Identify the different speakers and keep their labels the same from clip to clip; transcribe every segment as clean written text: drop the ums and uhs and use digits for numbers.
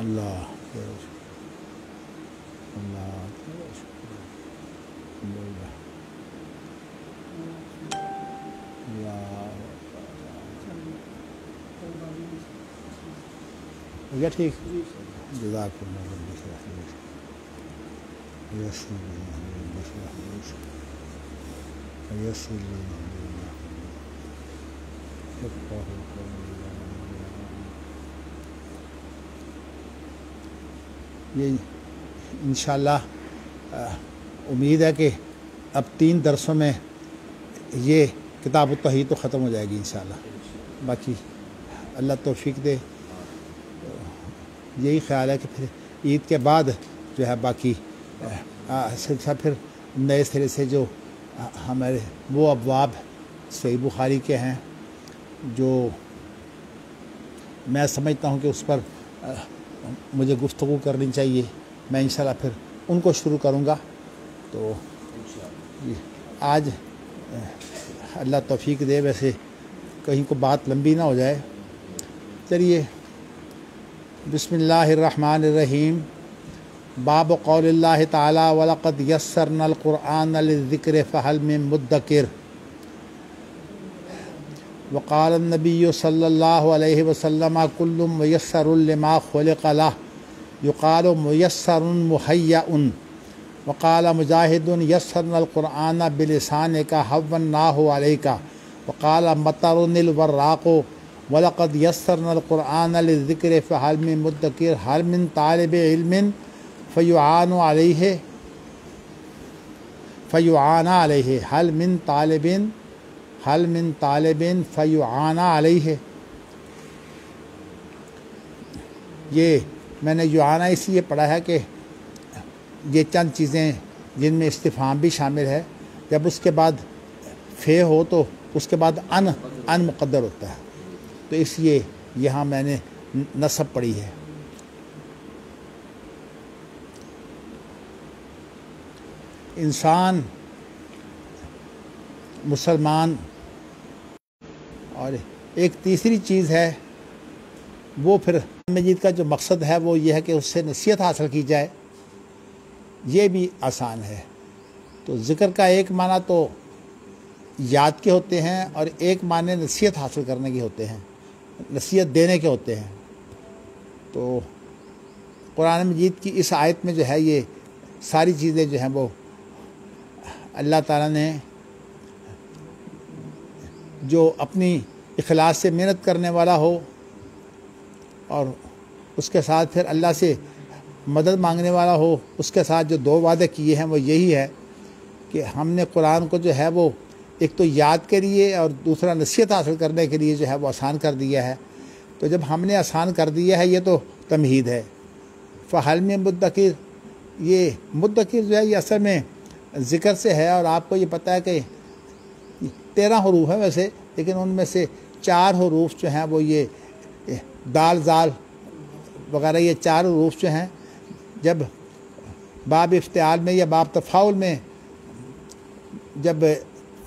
Speaker 1: اللہ اللہ اللہ ٹھیک جزاک اللہ یہ انشاءاللہ امید ہے کہ اب 3 درسوں میں یہ کتاب التوحید تو ختم ہو جائے گی انشاءاللہ. باقی اللہ توفیق دے. یہی خیال ہے کہ پھر عید کے بعد جو ہے باقی سلسلہ پھر نئے سرے سے جو ہمارے وہ ابواب صحیح بخاری کے ہیں جو میں سمجھتا ہوں کہ اس پر مجھے گفتگو کرنی چاہیے، میں انشاءاللہ پھر ان کو شروع کروں گا. تو آج اللہ توفیق دے، ویسے کہیں کو بات لمبی نہ ہو جائے. چلیے بسم اللہ الرحمن الرحیم. باب قول اللہ تعالی وَلَقَدْ يَسَّرْنَا الْقُرْآنَ لِلذِّكْرِ فَهَلْ مِن مُدَّكِرٍ. وقال النبی صلی اللہ علیہ وسلم كل ميسر لما خلق له يقال ميسر مهيأ. وقال مجاہد يسرنا القرآن بلسانك هوناه عليك. وقال مطر الوراق وَلَقَدْ يَسَّرْنَا الْقُرْآنَ لِلذِّكْرِ فَهَلْ مِن مُدَّكِرٍ. هل من طالب علم فيعان عليه هل من طالب فيعان عليه. یہ میں نے یعانہ اس لیے پڑھا ہے کہ یہ چند چیزیں جن میں استفہام بھی شامل ہے، جب اس کے بعد فے ہو تو اس کے بعد ان مقدر ہوتا ہے، تو اس لیے یہاں میں نے نصب پڑھی ہے. انسان مسلمان، اور ایک تیسری چیز ہے وہ پھر مجید کا جو مقصد ہے وہ یہ ہے کہ اس سے نصیحت حاصل کی جائے. یہ بھی آسان ہے. تو ذکر کا ایک معنی تو یاد کے ہوتے ہیں اور ایک معنی نصیحت حاصل کرنے کے ہوتے ہیں، نصیحت دینے کے ہوتے ہیں. تو قرآن مجید کی اس آیت میں جو ہے یہ ساری چیزیں جو ہیں وہ اللہ تعالیٰ نے جو اپنی اخلاص سے محنت کرنے والا ہو اور اس کے ساتھ پھر اللہ سے مدد مانگنے والا ہو، اس کے ساتھ جو 2 وعدے کیے ہیں وہ یہی ہے کہ ہم نے قرآن کو جو ہے وہ ایک تو یاد کے لیے اور دوسرا نصیحت حاصل کرنے کے لیے جو ہے وہ آسان کر دیا ہے. تو جب ہم نے آسان کر دیا ہے یہ تو تمہید ہے. فَهَلْ مِن مُدَّكِرٍ، یہ مدکر جو ہے یہ اصل میں ذکر سے ہے، اور آپ کو یہ پتہ ہے کہ 13 حروف ہیں ویسے، لیکن ان میں سے 4 حروف جو ہیں وہ یہ دال زال وغیرہ، یہ 4 حروف جو ہیں جب باب افتعال میں یا باب تفاعل میں جب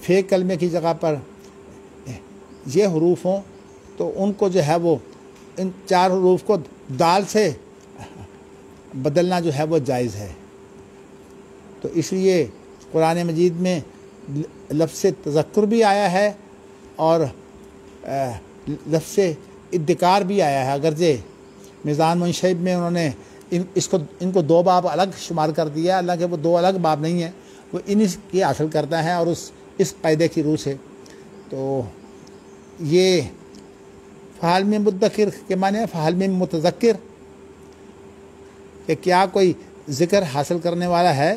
Speaker 1: فے کلمے کی جگہ پر یہ حروف ہوں تو ان کو جو ہے وہ ان 4 حروف کو دال سے بدلنا جو ہے وہ جائز ہے. تو اس لیے قرآن مجید میں لفظ تذکر بھی آیا ہے اور لفظ ادکار بھی آیا ہے. اگرچہ میزان منشئب میں انہوں نے ان کو 2 باب الگ شمار کر دیا، اللہ کے وہ 2 الگ باب نہیں ہیں، وہ انہی کی حاصل کرتا ہے اور اس قاعدے کی روح سے. تو یہ فَهَلْ مِن مُدَّكِرٍ کے معنی ہے فَهَلْ مِن مُتَذَكِّرٍ، کہ کیا کوئی ذکر حاصل کرنے والا ہے.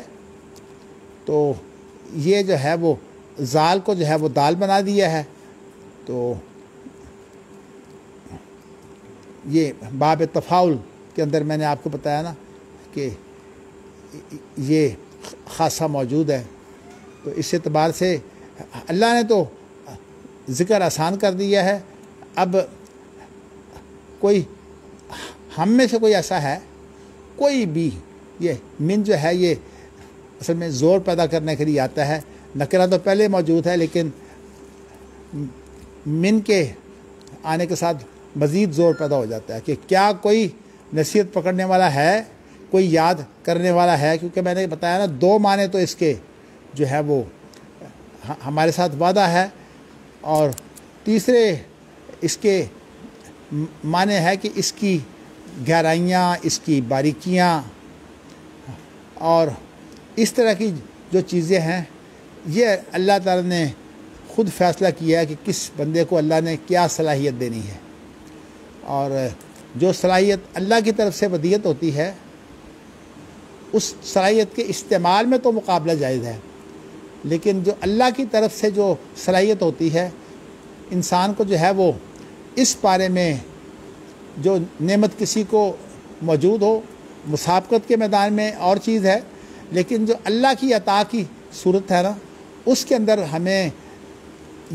Speaker 1: تو یہ جو ہے وہ زال کو جو ہے وہ دال بنا دیا ہے. تو یہ باب تفاعل کے اندر میں نے آپ کو بتایا نا کہ یہ خاصہ موجود ہے. تو اس اعتبار سے اللہ نے تو ذکر آسان کر دیا ہے. اب کوئی ہم میں سے کوئی ایسا ہے، کوئی بھی، یہ من جو ہے یہ اصل میں زور پیدا کرنے کے لیے آتا ہے. نکرہ تو پہلے موجود ہے لیکن من کے آنے کے ساتھ مزید زور پیدا ہو جاتا ہے کہ کیا کوئی نصیحت پکڑنے والا ہے، کوئی یاد کرنے والا ہے، کیونکہ میں نے بتایا نا 2 معنی تو اس کے جو ہے وہ ہمارے ساتھ وعدہ ہے، اور تیسرے اس کے معنی ہے کہ اس کی گہرائیاں، اس کی باریکیاں اور اس طرح کی جو چیزیں ہیں، یہ اللہ تعالیٰ نے خود فیصلہ کیا ہے کہ کس بندے کو اللہ نے کیا صلاحیت دینی ہے، اور جو صلاحیت اللہ کی طرف سے ودیت ہوتی ہے اس صلاحیت کے استعمال میں تو مقابلہ جائز ہے، لیکن جو اللہ کی طرف سے جو صلاحیت ہوتی ہے انسان کو جو ہے وہ اس بارے میں جو نعمت کسی کو موجود ہو، مسابقت کے میدان میں اور چیز ہے، لیکن جو اللہ کی عطا کی صورت ہے نا، اس کے اندر ہمیں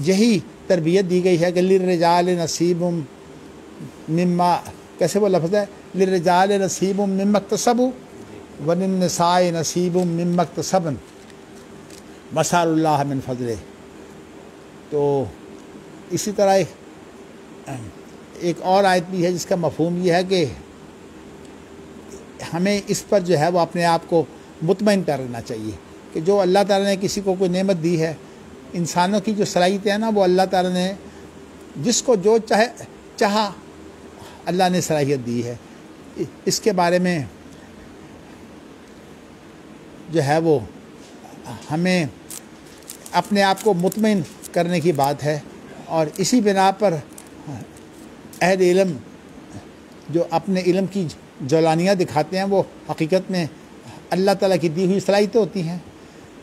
Speaker 1: یہی تربیت دی گئی ہے کہ للرجال نصیب مما، کیسے وہ لفظ ہے، للرجال نصیب مما اکتسبوا وللنساء نصیب مما اکتسبن واسأل اللہ من فضلہ۔ تو اسی طرح ایک اور آیت بھی ہے جس کا مفہوم یہ ہے کہ ہمیں اس پر جو ہے وہ اپنے آپ کو مطمئن کر لینا چاہیے کہ جو اللہ تعالیٰ نے کسی کو کوئی نعمت دی ہے، انسانوں کی جو صلاحیتیں ہیں نا، وہ اللہ تعالیٰ نے جس کو جو چاہا اللہ نے صلاحیت دی ہے، اس کے بارے میں جو ہے وہ ہمیں اپنے آپ کو مطمئن کرنے کی بات ہے، اور اسی بنا پر اہل علم جو اپنے علم کی جولانیاں دکھاتے ہیں وہ حقیقت میں اللہ تعالیٰ کی دی ہوئی صلاحیتیں ہوتی ہیں،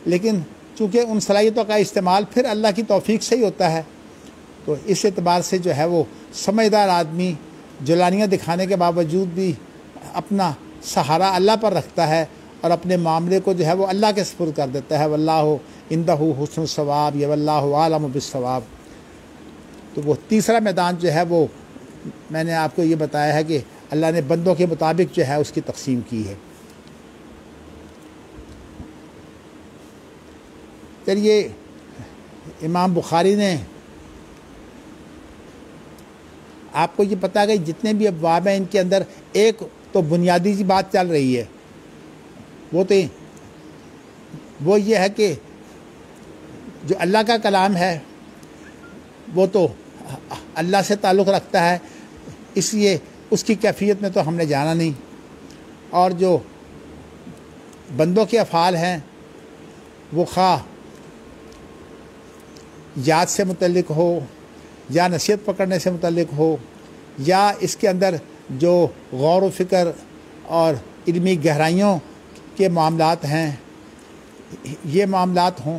Speaker 1: لیکن چونکہ ان صلاحیتوں کا استعمال پھر اللہ کی توفیق سے ہی ہوتا ہے، تو اس اعتبار سے جو ہے وہ سمجھدار آدمی جولانیاں دکھانے کے باوجود بھی اپنا سہارا اللہ پر رکھتا ہے اور اپنے معاملے کو جو ہے وہ اللہ کے سپرد کر دیتا ہے، واللہ عندہ حسن الثواب یا واللہ عالم بالثواب۔ تو وہ تیسرا میدان جو ہے وہ میں نے آپ کو یہ بتایا ہے کہ اللہ نے بندوں کے مطابق جو ہے اس کی تقسیم کی ہے۔ چلیے، امام بخاری نے آپ کو یہ پتا کہ جتنے بھی ابواب ہیں ان کے اندر ایک تو بنیادی سی بات چل رہی ہے، وہ یہ ہے کہ جو اللہ کا کلام ہے وہ تو اللہ سے تعلق رکھتا ہے، اس لیے اس کی کیفیت میں تو ہم نے جانا نہیں، اور جو بندوں کے افعال ہیں وہ خواہ یاد سے متعلق ہو یا نصیحت پکڑنے سے متعلق ہو یا اس کے اندر جو غور و فکر اور علمی گہرائیوں کے معاملات ہیں، یہ معاملات ہوں،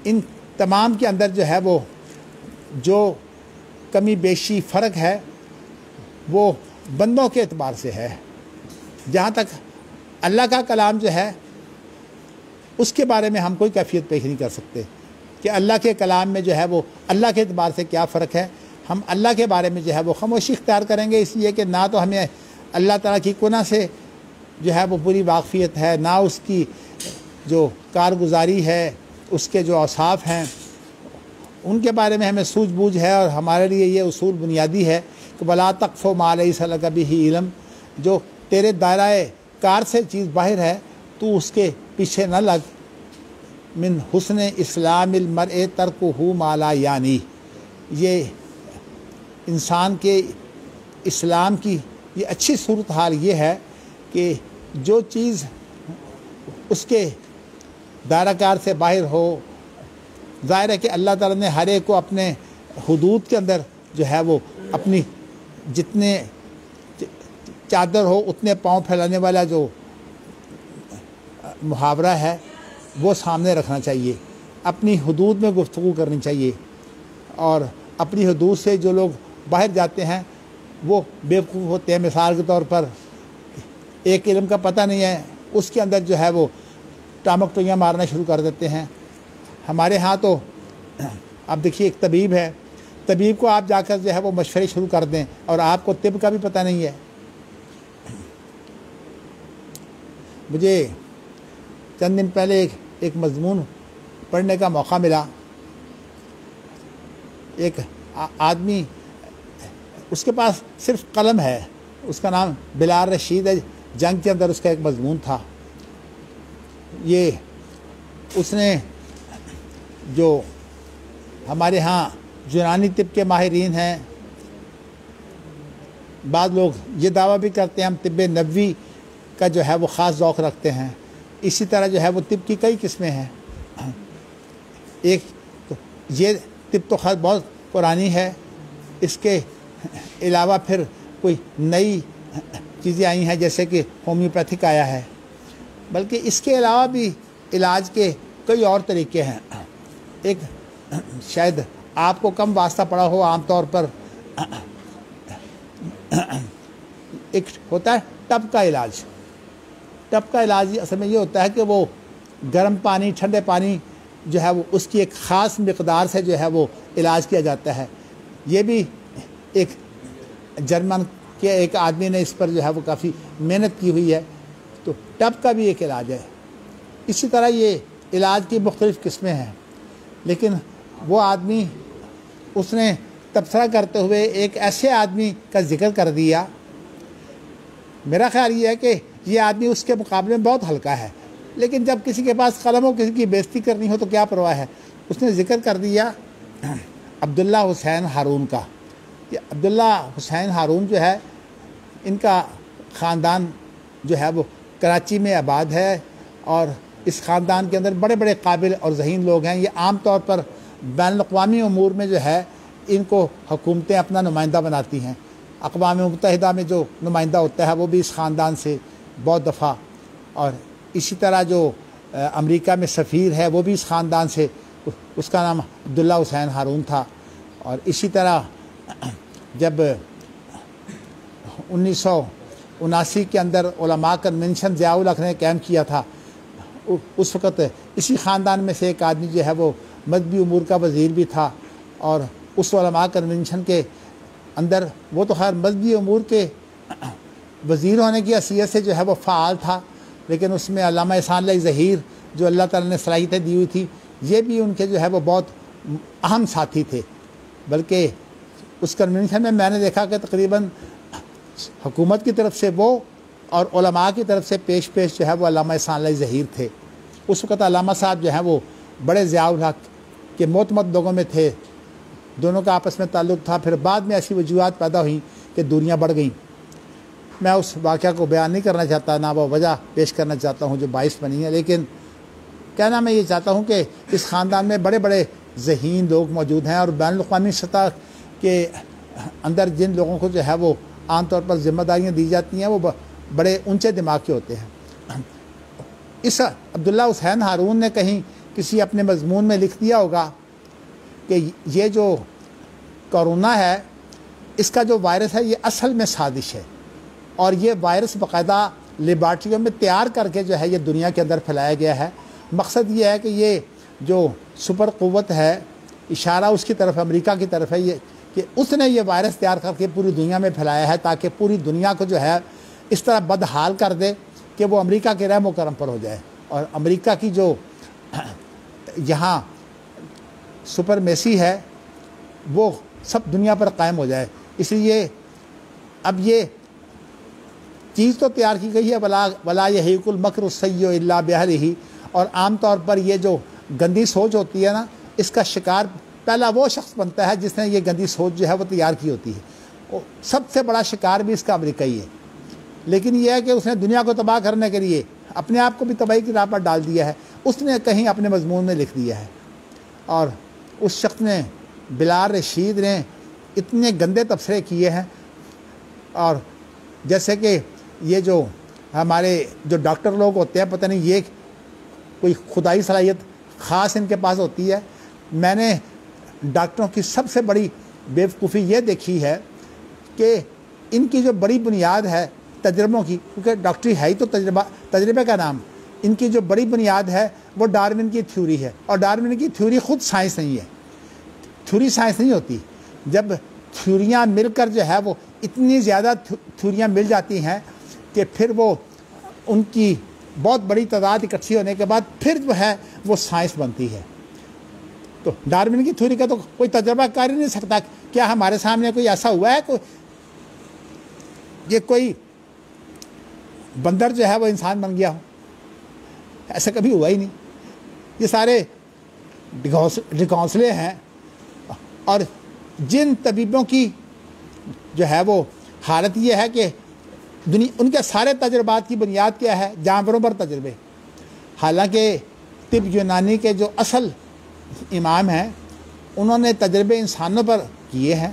Speaker 1: ان تمام کے اندر جو ہے وہ جو کمی بیشی فرق ہے وہ بندوں کے اعتبار سے ہے۔ جہاں تک اللہ کا کلام جو ہے اس کے بارے میں ہم کوئی کیفیت پیش نہیں کر سکتے کہ اللہ کے کلام میں جو ہے وہ اللہ کے اعتبار سے کیا فرق ہے۔ ہم اللہ کے بارے میں جو ہے وہ خاموشی اختیار کریں گے، اس لیے کہ نہ تو ہمیں اللہ تعالیٰ کی کنہ سے جو ہے وہ پوری واقفیت ہے، نہ اس کی جو کارگزاری ہے، اس کے جو اوصاف ہیں ان کے بارے میں ہمیں سوجھ بوجھ ہے، اور ہمارے لیے یہ اصول بنیادی ہے کہ وَلَا تَقْفُ مَا لَيْسَ لَكَ بِهِ عِلْم، جو تیرے دائرۂ کار سے چیز باہر ہے تو اس کے پیچھے نہ لگ۔ من حسن اسلام المرء ترکہ ما لا یعنی، یہ انسان کے اسلام کی یہ اچھی صورتحال یہ ہے کہ جو چیز اس کے دائرہ کار سے باہر ہو، ظاہر ہے کہ اللہ تعالیٰ نے ہر ایک کو اپنے حدود کے اندر جو ہے وہ اپنی جتنے چادر ہو اتنے پاؤں پھیلانے والا جو محاورہ ہے وہ سامنے رکھنا چاہیے، اپنی حدود میں گفتگو کرنی چاہیے، اور اپنی حدود سے جو لوگ باہر جاتے ہیں وہ بیوقوف ہوتے ہیں۔ مثال کے طور پر ایک علم کا پتہ نہیں ہے، اس کے اندر جو ہے وہ ٹامک ٹوئیاں مارنا شروع کر دیتے ہیں۔ ہمارے ہاں تو اب دیکھیے ایک طبیب ہے، طبیب کو آپ جا کر جو ہے وہ مشورے شروع کر دیں اور آپ کو طب کا بھی پتہ نہیں ہے۔ مجھے چند دن پہلے ایک مضمون پڑھنے کا موقع ملا، ایک آدمی اس کے پاس صرف قلم ہے اس کا نام بلال رشید ہے، جنگ کے اندر اس کا ایک مضمون تھا. یہ اس نے جو ہمارے ہاں یونانی طب کے ماہرین ہیں، بعض لوگ یہ دعویٰ بھی کرتے ہیں ہم طب نبوی کا جو ہے وہ خاص ذوق رکھتے ہیں. اسی طرح جو ہے وہ طب کی کئی قسمیں ہیں. ایک یہ طب تو خاص بہت پرانی ہے، اس کے علاوہ پھر کوئی نئی چیزیں آئی ہیں جیسے کہ ہومیوپیتھک آیا ہے، بلکہ اس کے علاوہ بھی علاج کے کئی اور طریقے ہیں. ایک شاید آپ کو کم واسطہ پڑا ہو، عام طور پر ایک ہوتا ہے ٹب کا علاج. ٹب کا علاج اصل میں یہ ہوتا ہے کہ وہ گرم پانی ٹھنڈے پانی جو ہے وہ اس کی ایک خاص مقدار سے جو ہے وہ علاج کیا جاتا ہے. یہ بھی ایک جرمن کے ایک آدمی نے اس پر جو ہے وہ کافی محنت کی ہوئی ہے. تو ٹب کا بھی ایک علاج ہے. اسی طرح یہ علاج کی مختلف قسمیں ہیں، لیکن وہ آدمی اس نے تبصرہ کرتے ہوئے ایک ایسے آدمی کا ذکر کر دیا، میرا خیال یہ ہے کہ یہ آدمی اس کے مقابلے میں بہت ہلکا ہے، لیکن جب کسی کے پاس قلم ہو کسی کی بےزتی کرنی ہو تو کیا پرواہ ہے. اس نے ذکر کر دیا عبداللہ حسین ہارون کا. یہ عبداللہ حسین ہارون جو ہے، ان کا خاندان جو ہے وہ کراچی میں آباد ہے، اور اس خاندان کے اندر بڑے بڑے قابل اور ذہین لوگ ہیں. یہ عام طور پر بین الاقوامی امور میں جو ہے ان کو حکومتیں اپنا نمائندہ بناتی ہیں. اقوام متحدہ میں جو نمائندہ ہوتا ہے وہ بھی اس خاندان سے بہت دفعہ، اور اسی طرح جو امریکہ میں سفیر ہے وہ بھی اس خاندان سے، اس کا نام عبداللہ حسین ہارون تھا. اور اسی طرح جب 1979 کے اندر علماء کنونشن ضیاء الحق نے قائم کیا تھا، اس وقت اسی خاندان میں سے ایک آدمی جو ہے وہ مذہبی امور کا وزیر بھی تھا. اور اس علماء کنونشن کے اندر وہ تو خیر مذہبی امور کے وزیر ہونے کی حیثیت سے جو ہے وہ فعال تھا، لیکن اس میں علامہ احسان اللہ ظہیر جو اللہ تعالیٰ نے صلاحیتیں دی ہوئی تھی، یہ بھی ان کے جو ہے وہ بہت اہم ساتھی تھے. بلکہ اس کنونشن میں میں نے دیکھا کہ تقریباً حکومت کی طرف سے وہ اور علماء کی طرف سے پیش جو ہے وہ علامہ احسان اللہ ظہیر تھے. اس وقت علامہ صاحب جو ہیں وہ بڑے ضیاء الحق کے معتمد لوگوں میں تھے، دونوں کا آپس میں تعلق تھا. پھر بعد میں ایسی وجوہات پیدا ہوئیں کہ دوریاں بڑھ گئیں. میں اس واقعہ کو بیان نہیں کرنا چاہتا، نہ وہ وجہ پیش کرنا چاہتا ہوں جو باعث بنی ہے، لیکن کہنا میں یہ چاہتا ہوں کہ اس خاندان میں بڑے بڑے ذہین لوگ موجود ہیں، اور بین الاقوامی سطح کے اندر جن لوگوں کو جو ہے وہ عام طور پر ذمہ داریاں دی جاتی ہیں وہ بڑے اونچے دماغ کے ہوتے ہیں. اس عبداللہ حسین ہارون نے کہیں کسی اپنے مضمون میں لکھ دیا ہوگا کہ یہ جو کورونا ہے اس کا جو وائرس ہے یہ اصل میں سازش ہے، اور یہ وائرس باقاعدہ لیبارٹریوں میں تیار کر کے جو ہے یہ دنیا کے اندر پھیلایا گیا ہے. مقصد یہ ہے کہ یہ جو سپر قوت ہے، اشارہ اس کی طرف امریکہ کی طرف ہے، یہ کہ اس نے یہ وائرس تیار کر کے پوری دنیا میں پھیلایا ہے تاکہ پوری دنیا کو جو ہے اس طرح بدحال کر دے کہ وہ امریکہ کے رحم و کرم پر ہو جائے، اور امریکہ کی جو یہاں سپرمیسی ہے وہ سب دنیا پر قائم ہو جائے. اس لیے اب یہ چیز تو تیار کی گئی ہے، ولا یحیق المکر السیء الا باہلہ، اور عام طور پر یہ جو گندی سوچ ہوتی ہے نا، اس کا شکار پہلا وہ شخص بنتا ہے جس نے یہ گندی سوچ جو ہے وہ تیار کی ہوتی ہے. سب سے بڑا شکار بھی اس کا امریکائی ہے، لیکن یہ ہے کہ اس نے دنیا کو تباہ کرنے کے لیے اپنے آپ کو بھی تباہی کی راہ پر ڈال دیا ہے. اس نے کہیں اپنے مضمون میں لکھ دیا ہے، اور اس شخص نے بلال رشید نے اتنے گندے تبصرے کیے ہیں. اور جیسے کہ یہ جو ہمارے جو ڈاکٹر لوگ ہوتے ہیں، پتہ نہیں یہ کوئی خدائی صلاحیت خاص ان کے پاس ہوتی ہے. میں نے ڈاکٹروں کی سب سے بڑی بیوقوفی یہ دیکھی ہے کہ ان کی جو بڑی بنیاد ہے تجربوں کی، کیونکہ ڈاکٹری ہے ہی تو تجربے کا نام، ان کی جو بڑی بنیاد ہے وہ ڈارون کی تھیوری ہے. اور ڈارون کی تھیوری خود سائنس نہیں ہے، تھیوری سائنس نہیں ہوتی. جب تھیوریاں مل کر جو ہے وہ اتنی زیادہ تھیوریاں مل جاتی ہیں کہ پھر وہ ان کی بہت بڑی تعداد اکٹھی ہونے کے بعد پھر جو ہے وہ سائنس بنتی ہے. تو ڈارون کی تھیوری کا تو کوئی تجربہ کر ہی نہیں سکتا. کیا ہمارے سامنے کوئی ایسا ہوا ہے یہ کوئی بندر جو ہے وہ انسان بن گیا ہو، ایسا کبھی ہوا ہی نہیں. یہ سارے ڈھکونسلے ہیں. اور جن طبیبوں کی جو ہے وہ حالت یہ ہے کہ ان کے سارے تجربات کی بنیاد کیا ہے؟ جانوروں پر تجربے. حالانکہ طب یونانی کے جو اصل امام ہیں انہوں نے تجربے انسانوں پر کیے ہیں،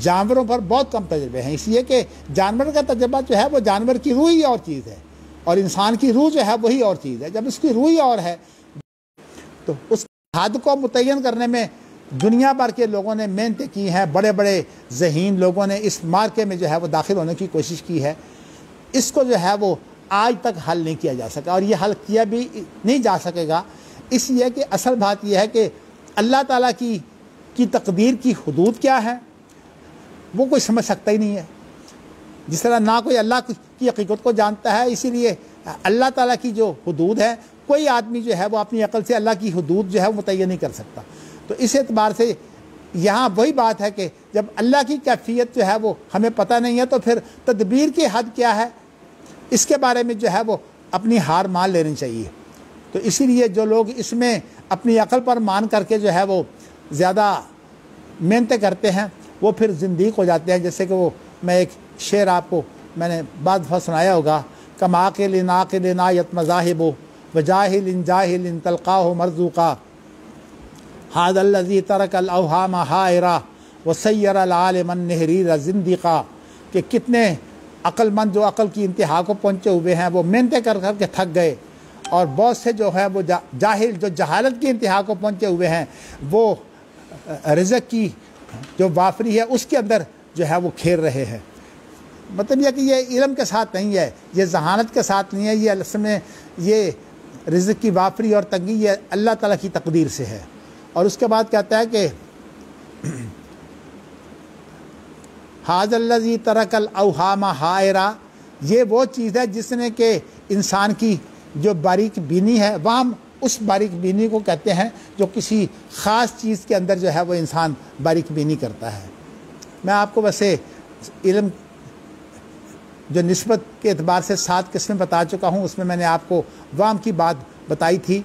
Speaker 1: جانوروں پر بہت کم تجربے ہیں. اس لیے کہ جانور کا تجربہ جو ہے وہ جانور کی روح ہی اور چیز ہے، اور انسان کی روح جو ہے وہی اور چیز ہے. جب اس کی روح ہی اور ہے تو اس حد کو متعین کرنے میں دنیا بھر کے لوگوں نے محنتیں کی ہیں. بڑے بڑے ذہین لوگوں نے اس مارکے میں جو ہے وہ داخل ہونے کی کوشش کی ہے. اس کو جو ہے وہ آج تک حل نہیں کیا جا سکا، اور یہ حل کیا بھی نہیں جا سکے گا. اس لیے کہ اصل بات یہ ہے کہ اللہ تعالیٰ کی تقدیر کی حدود کیا ہے وہ کوئی سمجھ سکتا ہی نہیں ہے. جس طرح نہ کوئی اللہ کی حقیقت کو جانتا ہے، اسی لیے اللہ تعالیٰ کی جو حدود ہے کوئی آدمی جو ہے وہ اپنی عقل سے اللہ کی حدود جو ہے وہ متعین نہیں کر سکتا. تو اس اعتبار سے یہاں وہی بات ہے کہ جب اللہ کی کیفیت جو ہے وہ ہمیں پتہ نہیں ہے تو پھر تدبیر کی حد کیا ہے اس کے بارے میں جو ہے وہ اپنی ہار مان لینی چاہیے. تو اسی لیے جو لوگ اس میں اپنی عقل پر مان کر کے جو ہے وہ زیادہ محنتیں کرتے ہیں وہ پھر زندیق ہو جاتے ہیں. جیسے کہ وہ میں ایک شعر آپ کو میں نے بعض دفعہ سنایا ہوگا، کم عاقل ناقل نایت مذاہب و جاہل جاہل تلقاہ مرزوقا ہاد الذی ترک الاوہام حائرہ وسیر العالم النحریر زندیقا. کہ کتنے عقل مند جو عقل کی انتہا کو پہنچے ہوئے ہیں وہ محنتیں کر کر کے تھک گئے، اور بہت سے جو ہے وہ جاہل جو جہالت کی انتہا کو پہنچے ہوئے ہیں وہ رزق کی جو وافری ہے اس کے اندر جو ہے وہ کھیر رہے ہیں. مطلب یہ کہ یہ علم کے ساتھ نہیں ہے، یہ ذہانت کے ساتھ نہیں ہے، یہ اصل میں یہ رزق کی وافری اور تنگی یہ اللہ تعالیٰ کی تقدیر سے ہے. اور اس کے بعد کہتا ہے کہ حاذ الذی ترک الاوہام حائرہ، یہ وہ چیز ہے جس نے کہ انسان کی جو باریک بینی ہے، وہاں اس باریک بینی کو کہتے ہیں جو کسی خاص چیز کے اندر جو ہے وہ انسان باریک بینی کرتا ہے. میں آپ کو ویسے علم جو نسبت کے اعتبار سے 7 قسمیں بتا چکا ہوں، اس میں میں نے آپ کو وام کی بات بتائی تھی.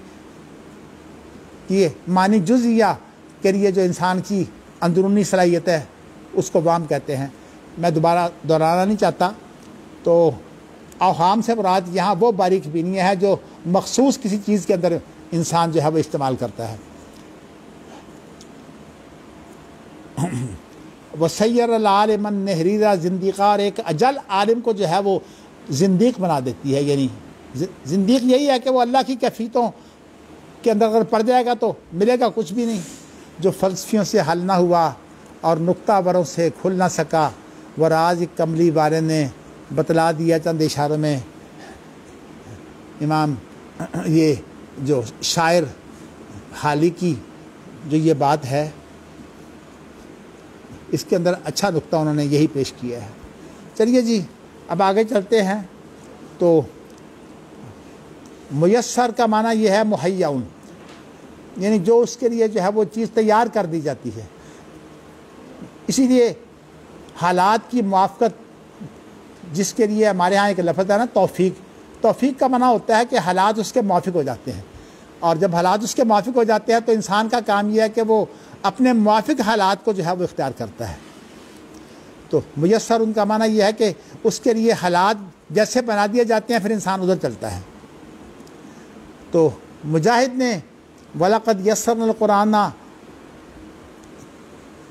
Speaker 1: یہ معنی جزئیہ کے لیے جو انسان کی اندرونی صلاحیت ہے اس کو وام کہتے ہیں. میں دوبارہ دہرانا نہیں چاہتا. تو اوہام سے مراد یہاں وہ باریک بینیاں ہیں جو مخصوص کسی چیز کے اندر انسان جو ہے وہ استعمال کرتا ہے. وسیر العالم النحریرہ زندیقہ، اور ایک اجل عالم کو جو ہے وہ زندیق بنا دیتی ہے. یعنی زندیق یہی ہے کہ وہ اللہ کی کیفیتوں کے اندر اگر پڑ جائے گا تو ملے گا کچھ بھی نہیں. جو فلسفیوں سے حل نہ ہوا اور نقطہ وروں سے کھل نہ سکا، وہ راز کملی والے نے بتلا دیا چند اشاروں میں. امام یہ جو شاعر حالی کی جو یہ بات ہے اس کے اندر اچھا نقطہ انہوں نے یہی پیش کیا ہے. چلیے جی اب آگے چلتے ہیں. تو میسر کا معنی یہ ہے مہیّن، یعنی جو اس کے لیے جو ہے وہ چیز تیار کر دی جاتی ہے. اسی لیے حالات کی موافقت جس کے لیے ہمارے ہاں ایک لفظ ہے نا توفیق کا معنی ہوتا ہے کہ حالات اس کے موافق ہو جاتے ہیں. اور جب حالات اس کے موافق ہو جاتے ہیں تو انسان کا کام یہ ہے کہ وہ اپنے موافق حالات کو جو ہے وہ اختیار کرتا ہے. تو میسر ان کا معنی یہ ہے کہ اس کے لیے حالات جیسے بنا دیے جاتے ہیں پھر انسان ادھر چلتا ہے. تو مجاہد نے وَلَقَدْ يَسَّرْنَا الْقُرْآنَ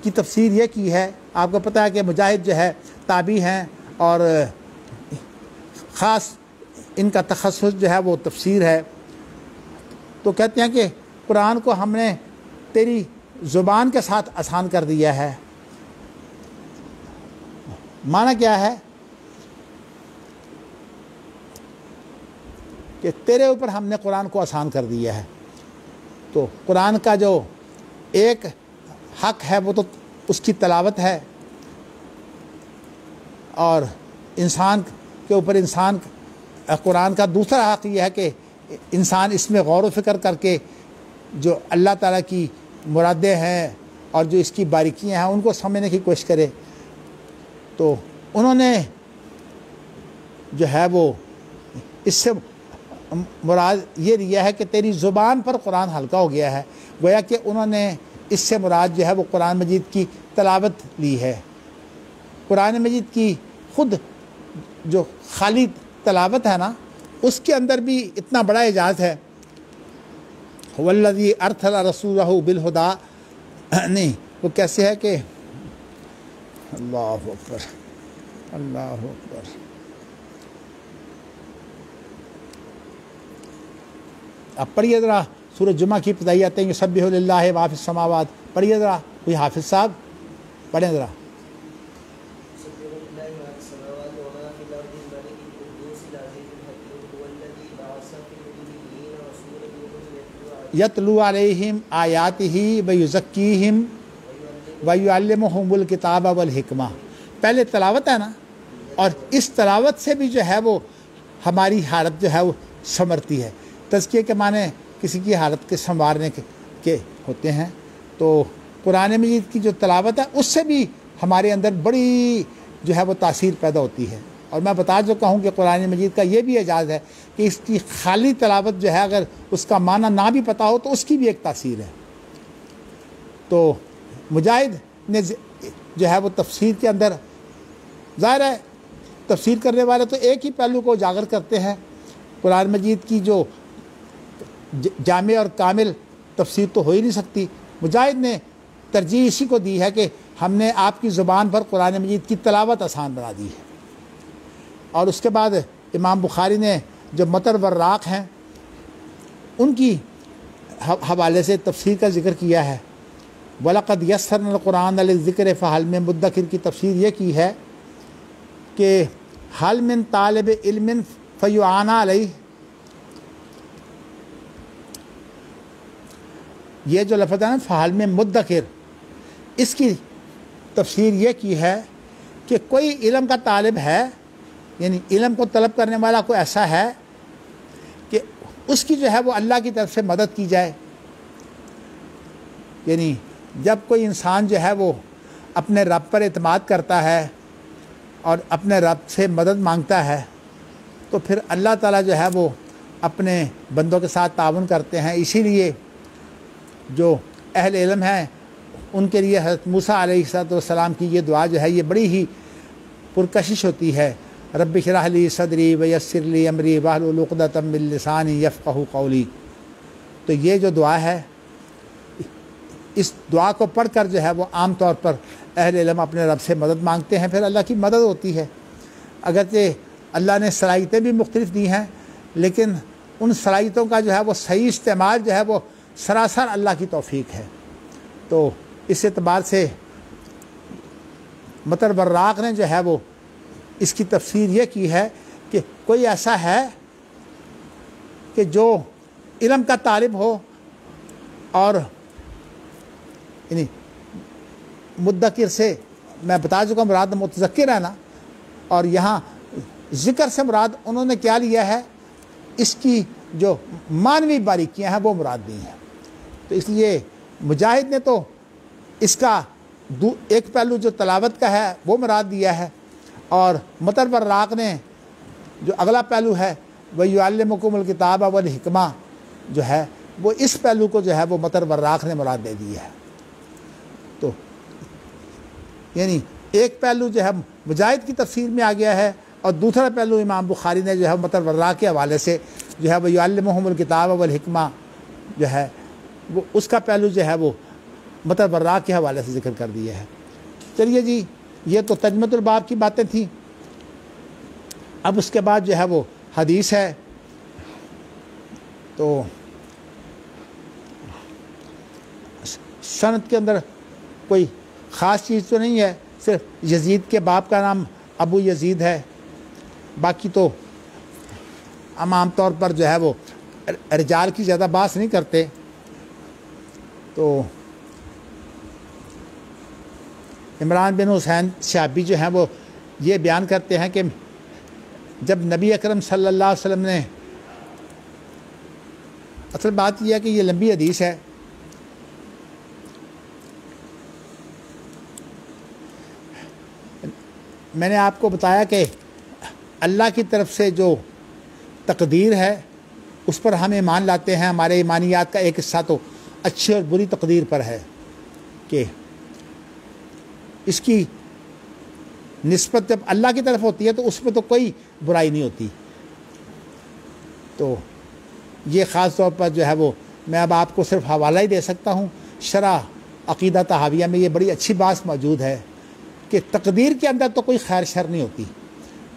Speaker 1: کی تفسیر یہ کی ہے. آپ کو پتہ ہے کہ مجاہد جو ہے تابعی ہیں اور خاص ان کا تخصص جو ہے وہ تفسیر ہے. تو کہتے ہیں کہ قرآن کو ہم نے تیری زبان کے ساتھ آسان کر دیا ہے. معنی کیا ہے کہ تیرے اوپر ہم نے قرآن کو آسان کر دیا ہے. تو قرآن کا جو ایک حق ہے وہ تو اس کی تلاوت ہے، اور انسان کے اوپر قرآن کا دوسرا حق یہ ہے کہ انسان اس میں غور و فکر کر کے جو اللہ تعالیٰ کی مرادیں ہیں اور جو اس کی باریکیاں ہیں ان کو سمجھنے کی کوشش کرے. تو انہوں نے جو ہے وہ اس سے مراد یہ لیا ہے کہ تیری زبان پر قرآن ہلکا ہو گیا ہے، گویا کہ انہوں نے اس سے مراد جو ہے وہ قرآن مجید کی تلاوت لی ہے۔ قرآن مجید کی خود جو خالی تلاوت ہے نا، اس کے اندر بھی اتنا بڑا اعجاز ہے۔ والذی ارسل رسولہ بالہدیٰ، نہیں وہ کیسے ہے کہ اللہ اکبر اللہ اکبر، اب پڑھیے ذرا سورہ جمعہ کی ابتدائی آتے ہیں، یسبح للہ ما فی السماوات، پڑھیے ذرا کوئی حافظ صاحب پڑھیں ذرا۔ یتلو علیہم آیاتہ ویزکیہم ویعلمہم الکتاب والحکمہ، پہلے تلاوت ہے نا، اور اس تلاوت سے بھی جو ہے وہ ہماری حالت جو ہے وہ سنورتی ہے۔ تزکیے کے معنی کسی کی حالت کے سنوارنے کے ہوتے ہیں، تو قرآن مجید کی جو تلاوت ہے اس سے بھی ہمارے اندر بڑی جو ہے وہ تاثیر پیدا ہوتی ہے۔ اور میں بتا چکا ہوں کہ قرآن مجید کا یہ بھی اعجاز ہے کہ اس کی خالی تلاوت جو ہے اگر اس کا معنی نہ بھی پتہ ہو تو اس کی بھی ایک تاثیر ہے۔ تو مجاہد نے جو ہے وہ تفسیر کے اندر، ظاہر ہے تفسیر کرنے والے تو ایک ہی پہلو کو اجاگر کرتے ہیں، قرآن مجید کی جو جامع اور کامل تفسیر تو ہو ہی نہیں سکتی۔ مجاہد نے ترجیح اسی کو دی ہے کہ ہم نے آپ کی زبان پر قرآن مجید کی تلاوت آسان بنا دی ہے۔ اور اس کے بعد امام بخاری نے جو مطر وراق ہیں ان کی حوالے سے تفسیر کا ذکر کیا ہے۔ وَلَقَدْ يَسَّرْنَا الْقُرْآنَ لِلذِّكْرِ فَهَلْ مِن مُدَّكِرٍ کی تفسیر یہ کی ہے کہ حَلْ مِن طالب علم فَيُعَانَ عَلَيْهِ، یہ جو لفظ ہے نا فَهَلْ مِن مُدَّكِرٍ، اس کی تفسیر یہ کی ہے کہ کوئی علم کا طالب ہے، یعنی علم کو طلب کرنے والا کوئی ایسا ہے کہ اس کی جو ہے وہ اللہ کی طرف سے مدد کی جائے۔ یعنی جب کوئی انسان جو ہے وہ اپنے رب پر اعتماد کرتا ہے اور اپنے رب سے مدد مانگتا ہے تو پھر اللہ تعالیٰ جو ہے وہ اپنے بندوں کے ساتھ تعاون کرتے ہیں۔ اسی لیے جو اہل علم ہیں ان کے لیے حضرت موسیٰ علیہ السلام کی یہ دعا جو ہے یہ بڑی ہی پرکشش ہوتی ہے، رب اشرح لی صدری ویسر لی امری واحلل عقدۃ من لسانی یفقہوا قولی۔ تو یہ جو دعا ہے، اس دعا کو پڑھ کر جو ہے وہ عام طور پر اہل علم اپنے رب سے مدد مانگتے ہیں، پھر اللہ کی مدد ہوتی ہے۔ اگرچہ اللہ نے صلاحیتیں بھی مختلف دی ہیں، لیکن ان صلاحیتوں کا جو ہے وہ صحیح استعمال جو ہے وہ سراسر اللہ کی توفیق ہے۔ تو اس اعتبار سے مطر وراق نے جو ہے وہ اس کی تفسیر یہ کی ہے کہ کوئی ایسا ہے کہ جو علم کا طالب ہو، اور یعنی مدکر سے میں بتا چکا مراد متذکر ہے نا، اور یہاں ذکر سے مراد انہوں نے کیا لیا ہے، اس کی جو معنوی باریکیاں ہیں وہ مراد دی ہیں۔ تو اس لیے مجاہد نے تو اس کا ایک پہلو جو تلاوت کا ہے وہ مراد دیا ہے، اور مطر وراق نے جو اگلا پہلو ہے وَيُعَلِّمُكُمُ الْكِتَابَ وَالْحِكْمَةَ جو ہے وہ اس پہلو کو جو ہے وہ مطر وراق نے مراد دے دی ہے۔ تو یعنی ایک پہلو جو ہے مجاہد کی تفسیر میں آ گیا ہے، اور دوسرا پہلو امام بخاری نے جو ہے مطر وراق کے حوالے سے جو ہے وَيُعَلِّمُهُمُ الْكِتَابَ وَالْحِكْمَةَ جو ہے وہ اس کا پہلو جو ہے وہ مطر وراق کے حوالے سے ذکر کر دیا ہے۔ چلیے جی، یہ تو ترجمۃ الباب کی باتیں تھیں۔ اب اس کے بعد جو ہے وہ حدیث ہے۔ تو سند کے اندر کوئی خاص چیز تو نہیں ہے، صرف یزید کے باپ کا نام ابو یزید ہے، باقی تو ہم عام طور پر جو ہے وہ رجال کی زیادہ بحث نہیں کرتے۔ تو عمران بن حسین شعبی جو ہیں وہ یہ بیان کرتے ہیں کہ جب نبی اکرم صلی اللہ علیہ وسلم نے، اصل بات یہ ہے کہ یہ لمبی حدیث ہے، میں نے آپ کو بتایا کہ اللہ کی طرف سے جو تقدیر ہے اس پر ہم ایمان لاتے ہیں. ہمارے ایمانیات کا ایک حصہ تو اچھی اور بری تقدیر پر ہے کہ اس کی نسبت جب اللہ کی طرف ہوتی ہے تو اس میں تو کوئی برائی نہیں ہوتی. تو یہ خاص طور پر جو ہے وہ میں اب آپ کو صرف حوالہ ہی دے سکتا ہوں. شرح عقیدہ طحاویہ میں یہ بڑی اچھی بات موجود ہے کہ تقدیر کے اندر تو کوئی خیر شر نہیں ہوتی،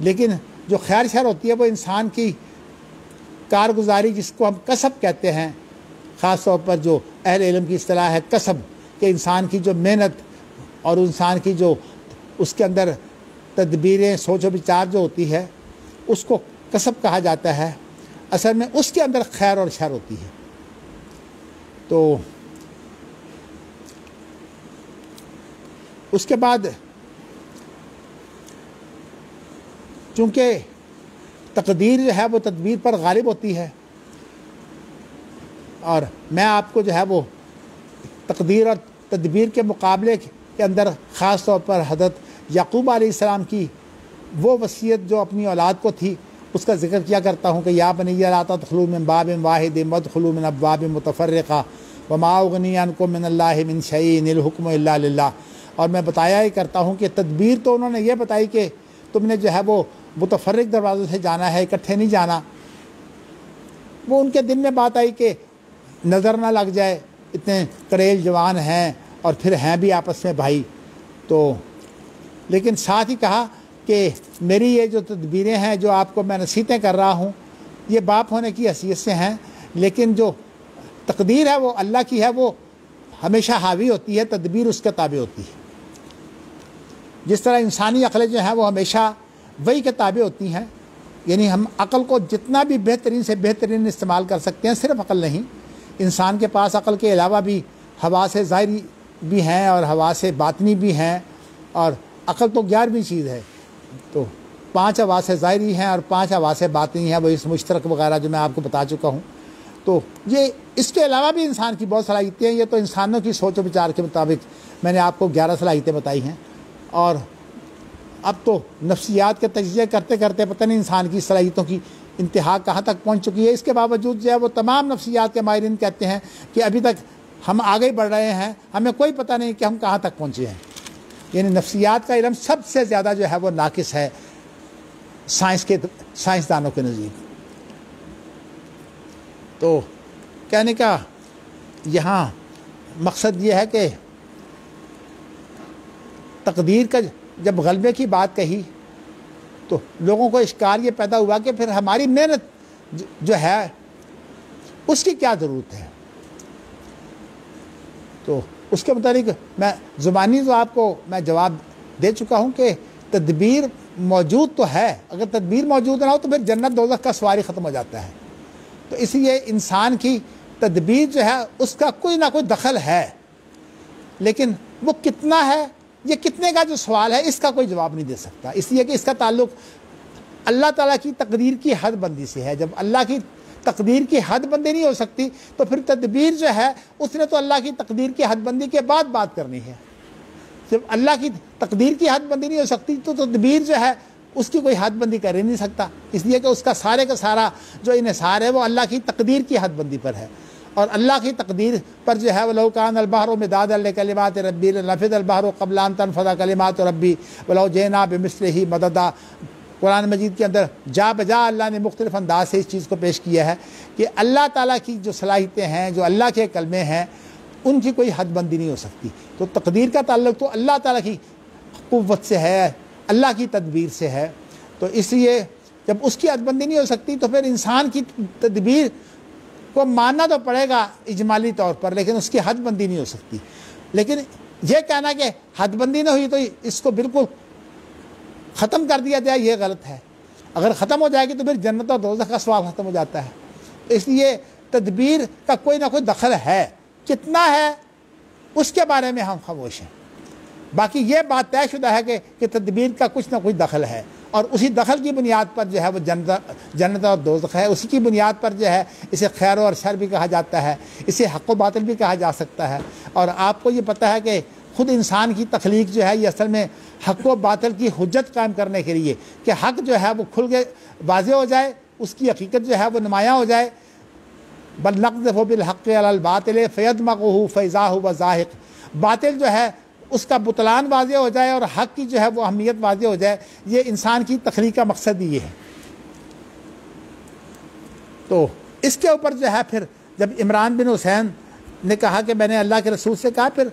Speaker 1: لیکن جو خیر شر ہوتی ہے وہ انسان کی کارگزاری، جس کو ہم کسب کہتے ہیں، خاص طور پر جو اہل علم کی اصطلاح ہے کسب، کہ انسان کی جو محنت اور انسان کی جو اس کے اندر تدبیریں، سوچ و بچار جو ہوتی ہے اس کو کسب کہا جاتا ہے. اصل میں اس کے اندر خیر اور شر ہوتی ہے. تو اس کے بعد چونکہ تقدیر جو ہے وہ تدبیر پر غالب ہوتی ہے، اور میں آپ کو جو ہے وہ تقدیر اور تدبیر کے مقابلے کے اندر خاص طور پر حضرت یعقوب علیہ السلام کی وہ وصیت جو اپنی اولاد کو تھی اس کا ذکر کیا کرتا ہوں کہ یا بنی لا تدخلوا من باب واحد وادخلوا من ابواب متفرقہ وما اغنی عنکم من اللہ من شیء ان الحکم الا للہ. اور میں بتایا ہی کرتا ہوں کہ تدبیر تو انہوں نے یہ بتائی کہ تم نے جو ہے وہ متفرق دروازوں سے جانا ہے، اکٹھے نہیں جانا. وہ ان کے دل میں بات آئی کہ نظر نہ لگ جائے، اتنے کریل جوان ہیں اور پھر ہیں بھی آپس میں بھائی. تو لیکن ساتھ ہی کہا کہ میری یہ جو تدبیریں ہیں، جو آپ کو میں نصیحتیں کر رہا ہوں، یہ باپ ہونے کی حیثیت سے ہیں، لیکن جو تقدیر ہے وہ اللہ کی ہے، وہ ہمیشہ حاوی ہوتی ہے، تدبیر اس کے تابع ہوتی ہے. جس طرح انسانی عقلیں جو ہیں وہ ہمیشہ وہی کے تابع ہوتی ہیں. یعنی ہم عقل کو جتنا بھی بہترین سے بہترین استعمال کر سکتے ہیں، صرف عقل نہیں، انسان کے پاس عقل کے علاوہ بھی حواس ظاہری بھی ہیں اور حواس باطنی بھی ہیں، اور عقل تو 11ویں چیز ہے. تو 5 حواس ظاہری ہیں اور 5 حواس باطنی ہیں، وہ اس مشترک وغیرہ جو میں آپ کو بتا چکا ہوں. تو یہ اس کے علاوہ بھی انسان کی بہت صلاحیتیں ہیں. یہ تو انسانوں کی سوچ و بچار کے مطابق میں نے آپ کو 11 صلاحیتیں بتائی ہیں، اور اب تو نفسیات کے تجزیے کرتے کرتے پتہ نہیں انسان کی صلاحیتوں کی انتہا کہاں تک پہنچ چکی ہے. اس کے باوجود جو ہے وہ تمام نفسیات کے ماہرین کہتے ہیں کہ ابھی تک ہم آگے بڑھ رہے ہیں، ہمیں کوئی پتہ نہیں کہ ہم کہاں تک پہنچے ہیں. یعنی نفسیات کا علم سب سے زیادہ جو ہے وہ ناقص ہے سائنسدانوں کے نزدیک. تو کہنے کا یہاں مقصد یہ ہے کہ تقدیر کا جب غلبے کی بات کہی تو لوگوں کو اشکال یہ پیدا ہوا کہ پھر ہماری محنت جو ہے اس کی کیا ضرورت ہے. تو اس کے متعلق میں زبانی تو آپ کو میں جواب دے چکا ہوں کہ تدبیر موجود تو ہے. اگر تدبیر موجود نہ ہو تو پھر جنت دوزخ کا سوال ہی ختم ہو جاتا ہے. تو اس لیے انسان کی تدبیر جو ہے اس کا کوئی نہ کوئی دخل ہے، لیکن وہ کتنا ہے، یہ کتنے کا جو سوال ہے اس کا کوئی جواب نہیں دے سکتا، اس لیے کہ اس کا تعلق اللہ تعالیٰ کی تقدیر کی حد بندی سے ہے. جب اللہ کی تقدیر کی حد بندی نہیں ہو سکتی تو پھر تدبیر جو ہے اس نے تو اللہ کی تقدیر کی حد بندی کے بعد بات کرنی ہے. جب اللہ کی تقدیر کی حد بندی نہیں ہو سکتی تو تدبیر جو ہے اس کی کوئی حد بندی کر ہی نہیں سکتا، اس لیے کہ اس کا سارے کا سارا جو انحصار ہے وہ اللہ کی تقدیر کی حد بندی پر ہے. اور اللہ کی تقدیر پر جو ہے وَلَوْ كَانَ الْبَحْرُ مِدَادًا لِكَلِمَاتِ رَبِّي لَنَفِدَ الْبَحْرُ قَبْلَ أَن تَنفَدَ كَلِمَاتُ رَبِّي وَلَوْ جِئْنَا بِمِثْلِهِ مَدَدًا. قرآن مجید کے اندر جا بجا اللہ نے مختلف انداز سے اس چیز کو پیش کیا ہے کہ اللہ تعالیٰ کی جو صلاحیتیں ہیں، جو اللہ کے کلمے ہیں، ان کی کوئی حد بندی نہیں ہو سکتی. تو تقدیر کا تعلق تو اللہ تعالیٰ کی قوت سے ہے، اللہ کی تدبیر سے ہے. تو اس لیے جب اس کی حد بندی نہیں ہو سکتی تو پھر انسان کی تدبیر کو ماننا تو پڑے گا اجمالی طور پر، لیکن اس کی حد بندی نہیں ہو سکتی. لیکن یہ کہنا کہ حد بندی نہ ہوئی تو اس کو بالکل ختم کر دیا جائے، یہ غلط ہے. اگر ختم ہو جائے گی تو پھر جنت اور دوزخ کا سوال ختم ہو جاتا ہے. اس لیے تدبیر کا کوئی نہ کوئی دخل ہے، کتنا ہے اس کے بارے میں ہم خاموش ہیں. باقی یہ بات طے شدہ ہے کہ تدبیر کا کچھ نہ کچھ دخل ہے، اور اسی دخل کی بنیاد پر جو ہے وہ جنت اور دوزخ ہے. اسی کی بنیاد پر جو ہے اسے خیر اور شر بھی کہا جاتا ہے، اسے حق و باطل بھی کہا جا سکتا ہے. اور آپ کو یہ پتہ ہے کہ خود انسان کی تخلیق جو ہے یہ اصل میں حق و باطل کی حجت قائم کرنے کے لیے کہ حق جو ہے وہ کھل کے واضح ہو جائے، اس کی حقیقت جو ہے وہ نمایاں ہو جائے. بل نقذف بالحق علی الباطل فیدمغہ فاذا هو زاہق، باطل جو ہے اس کا بطلان واضح ہو جائے اور حق کی جو ہے وہ اہمیت واضح ہو جائے. یہ انسان کی تخلیق کا مقصد ہی یہ ہے. تو اس کے اوپر جو ہے پھر جب عمران بن حسین نے کہا کہ میں نے اللہ کے رسول سے کہا پھر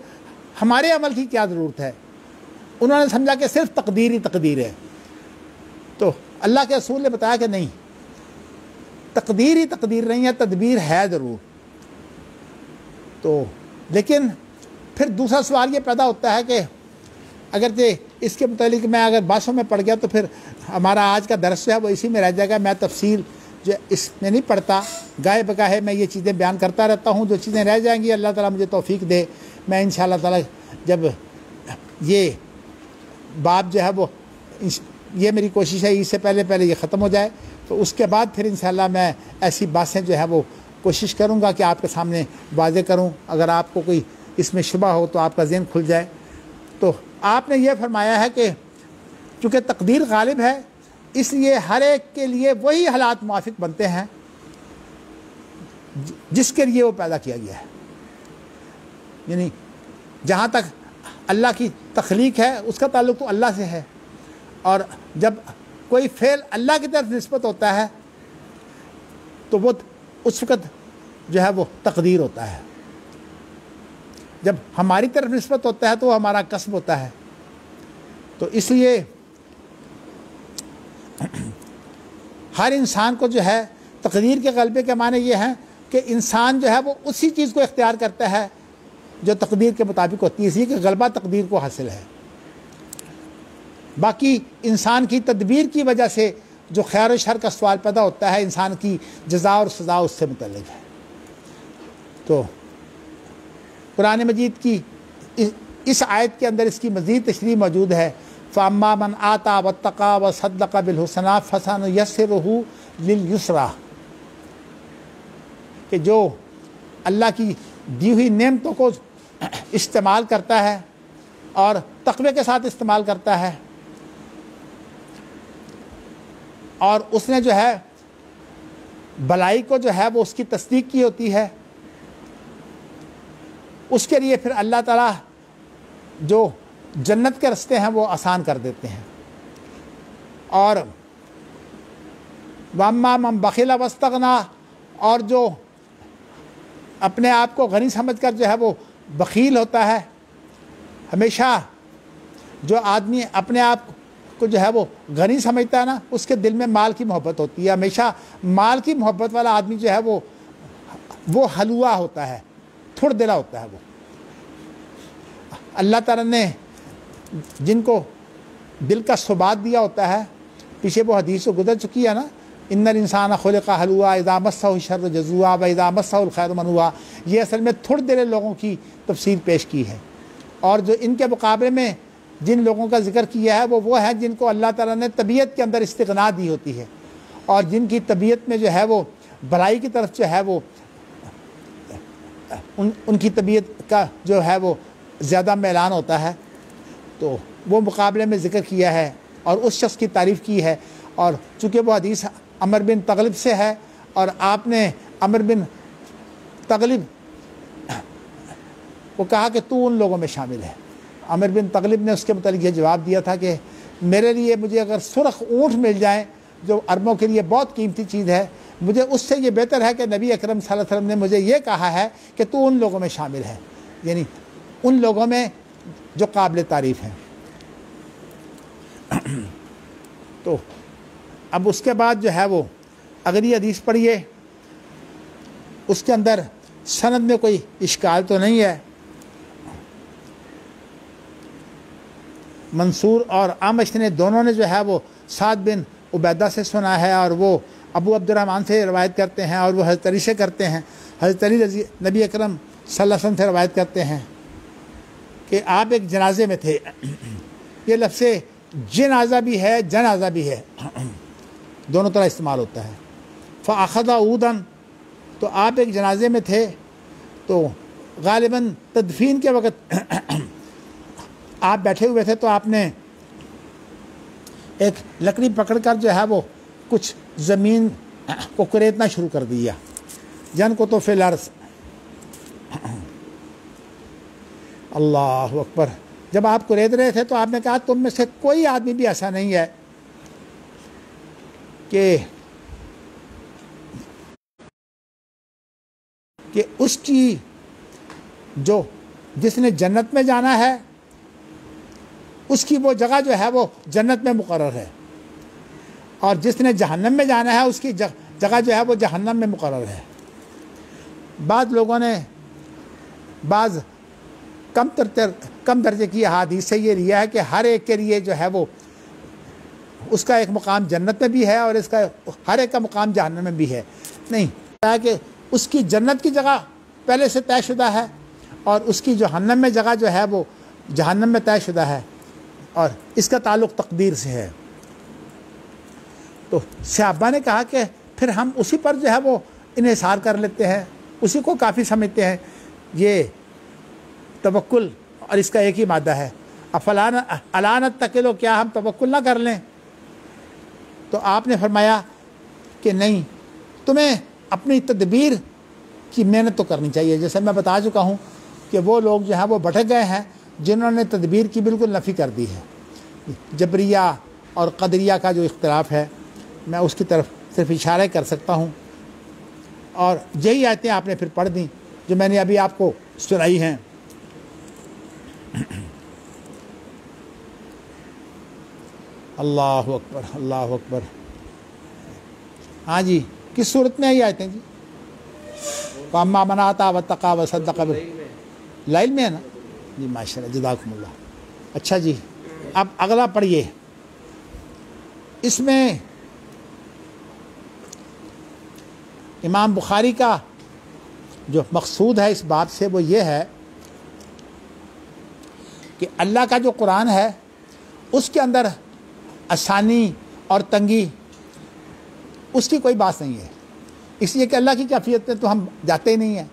Speaker 1: ہمارے عمل کی کیا ضرورت ہے، انہوں نے سمجھا کہ صرف تقدیر ہی تقدیر ہے. تو اللہ کے رسول نے بتایا کہ نہیں، تقدیر ہی تقدیر نہیں ہے، تدبیر ہے ضرور. تو لیکن پھر دوسرا سوال یہ پیدا ہوتا ہے کہ اگرچہ اس کے متعلق میں اگر بحثوں میں پڑ گیا تو پھر ہمارا آج کا درس جو ہے وہ اسی میں رہ جائے گا. میں تفصیل جو اس میں نہیں پڑھتا، گاہے بگاہے میں یہ چیزیں بیان کرتا رہتا ہوں. جو چیزیں رہ جائیں گی اللہ تعالیٰ مجھے توفیق دے، میں انشاءاللہ تعالیٰ جب یہ باب جو ہے وہ یہ میری کوشش ہے اس سے پہلے یہ ختم ہو جائے تو اس کے بعد پھر انشاءاللہ میں ایسی باتیں جو ہے وہ کوشش کروں گا کہ آپ کے سامنے واضح کروں. اگر آپ کو کوئی اس میں شبہ ہو تو آپ کا ذہن کھل جائے. تو آپ نے یہ فرمایا ہے کہ چونکہ تقدیر غالب ہے اس لیے ہر ایک کے لیے وہی حالات موافق بنتے ہیں جس کے لیے وہ پیدا کیا گیا ہے. یعنی جہاں تک اللہ کی تخلیق ہے اس کا تعلق تو اللہ سے ہے، اور جب کوئی فعل اللہ کی طرف نسبت ہوتا ہے تو وہ اس وقت جو ہے وہ تقدیر ہوتا ہے. جب ہماری طرف نسبت ہوتا ہے تو وہ ہمارا کسب ہوتا ہے. تو اس لیے ہر انسان کو جو ہے تقدیر کے غلبے کے معنی یہ ہیں کہ انسان جو ہے وہ اسی چیز کو اختیار کرتا ہے جو تقدیر کے مطابق ہوتی ہے، اسی کہ غلبہ تقدیر کو حاصل ہے. باقی انسان کی تدبیر کی وجہ سے جو خیر و شر کا سوال پیدا ہوتا ہے انسان کی جزا اور سزا اس سے متعلق ہے. تو قرآن مجید کی اس آیت کے اندر اس کی مزید تشریح موجود ہے. فَأَمَّا مَنْ آتَى وَاتَّقَى وَصَدَّقَ بِالْحُسْنَىٰ فَسَنُيَسِّرُهُ لِلْيُسْرَىٰ، کہ جو اللہ کی دی ہوئی نعمتوں کو استعمال کرتا ہے اور تقوی کے ساتھ استعمال کرتا ہے اور اس نے جو ہے بلائی کو جو ہے وہ اس کی تصدیق کی ہوتی ہے، اس کے لیے پھر اللہ تعالیٰ جو جنت کے راستے ہیں وہ آسان کر دیتے ہیں. اور وَأَمَّا مَنْ بَخِلَ وَاسْتَغْنَىٰ، اور جو اپنے آپ کو غنی سمجھ کر جو ہے وہ بخیل ہوتا ہے. ہمیشہ جو آدمی اپنے آپ کو جو ہے وہ غنی سمجھتا ہے نا اس کے دل میں مال کی محبت ہوتی ہے. ہمیشہ مال کی محبت والا آدمی جو ہے وہ حلوا ہوتا ہے، تھوڑ دلا ہوتا ہے. وہ اللہ تعالیٰ نے جن کو دل کا ثبات دیا ہوتا ہے، پیچھے وہ حدیث سے گزر چکی ہے نا، ان الانسان خلق حلوا اذا مسہ الشر جزوعا واذا مسہ الخیر منوعا. یہ اصل میں تھوڑ دل لوگوں کی تفسیر پیش کی ہے. اور جو ان کے مقابلے میں جن لوگوں کا ذکر کیا ہے وہ ہیں جن کو اللہ تعالیٰ نے طبیعت کے اندر استغنا دی ہوتی ہے اور جن کی طبیعت میں جو ہے وہ بھلائی کی طرف جو ہے وہ ان کی طبیعت کا جو ہے وہ زیادہ میلان ہوتا ہے. تو وہ مقابلے میں ذکر کیا ہے اور اس شخص کی تعریف کی ہے. اور چونکہ وہ حدیث عمر بن تغلب سے ہے اور آپ نے عمر بن تغلب وہ کہا کہ تو ان لوگوں میں شامل ہے. عمر بن تغلب نے اس کے متعلق یہ جواب دیا تھا کہ میرے لیے مجھے اگر سرخ اونٹ مل جائیں جو عربوں کے لیے بہت قیمتی چیز ہے، مجھے اس سے یہ بہتر ہے کہ نبی اکرم صلی اللہ علیہ وسلم نے مجھے یہ کہا ہے کہ تو ان لوگوں میں شامل ہے، یعنی ان لوگوں میں جو قابل تعریف ہیں. تو اب اس کے بعد جو ہے وہ اگلی حدیث پڑھیے، اس کے اندر سند میں کوئی اشکال تو نہیں ہے. منصور اور اعمش نے دونوں نے جو ہے وہ سعد بن عبیدہ سے سنا ہے اور وہ ابو عبد الرحمن سے روایت کرتے ہیں اور وہ حضرت علی سے کرتے ہیں. حضرت علی نبی اکرم صلی اللہ علیہ وسلم سے روایت کرتے ہیں کہ آپ ایک جنازے میں تھے. یہ لفظ جنازہ بھی ہے جنازہ بھی ہے، دونوں طرح استعمال ہوتا ہے. فاخذ عودا، تو آپ ایک جنازے میں تھے تو غالباً تدفین کے وقت آپ بیٹھے ہوئے تھے تو آپ نے ایک لکڑی پکڑ کر جو ہے وہ کچھ زمین کو کریدنا شروع کر دیا، جن کو تو فی الارض، اللہ اکبر۔ جب آپ کرید رہے تھے تو آپ نے کہا تم میں سے کوئی آدمی بھی ایسا نہیں ہے کہ اس کی جو جس نے جنت میں جانا ہے اس کی وہ جگہ جو ہے وہ جنت میں مقرر ہے، اور جس نے جہنم میں جانا ہے اس کی جگہ جو ہے وہ جہنم میں مقرر ہے۔ بعض لوگوں نے بعض کم درجے کی احادیث سے یہ لیا ہے کہ ہر ایک کے لیے جو ہے وہ اس کا ایک مقام جنت میں بھی ہے اور اس کا ہر ایک کا مقام جہنم میں بھی ہے۔ نہیں، کہ اس کی جنت کی جگہ پہلے سے طے شدہ ہے اور اس کی جہنم میں جگہ جو ہے وہ جہنم میں طے شدہ ہے، اور اس کا تعلق تقدیر سے ہے۔ تو صحابہ نے کہا کہ پھر ہم اسی پر جو ہے وہ انحصار کر لیتے ہیں، اسی کو کافی سمجھتے ہیں۔ یہ توکل اور اس کا ایک ہی مادہ ہے، الانت تکلو، کیا ہم توکل نہ کر لیں؟ تو آپ نے فرمایا کہ نہیں، تمہیں اپنی تدبیر کی محنت تو کرنی چاہیے۔ جیسے میں بتا چکا ہوں کہ وہ لوگ جو ہیں وہ بھٹک گئے ہیں جنہوں نے تدبیر کی بالکل نفی کر دی ہے۔ جبریہ اور قدریہ کا جو اختلاف ہے میں اس کی طرف صرف اشارہ کر سکتا ہوں، اور یہی آیتیں آپ نے پھر پڑھ دیں جو میں نے ابھی آپ کو سنائی ہیں۔ اللہ اکبر، اللہ اکبر۔ ہاں جی، کس صورت میں آئی آیتیں جی؟ فَأَمَّا مَنْ آتَىٰ وَاتَّقَىٰ وَصَدَّقَ لائل میں ہے نا جی، ماشاء اللہ، جزاکم اللہ۔ اچھا جی، اب اگلا پڑھیے۔ اس میں امام بخاری کا جو مقصود ہے اس باب سے وہ یہ ہے کہ اللہ کا جو قرآن ہے اس کے اندر آسانی اور تنگی اس کی کوئی بات نہیں ہے، اس لیے کہ اللہ کی کیفیت میں تو ہم جاتے ہی نہیں ہیں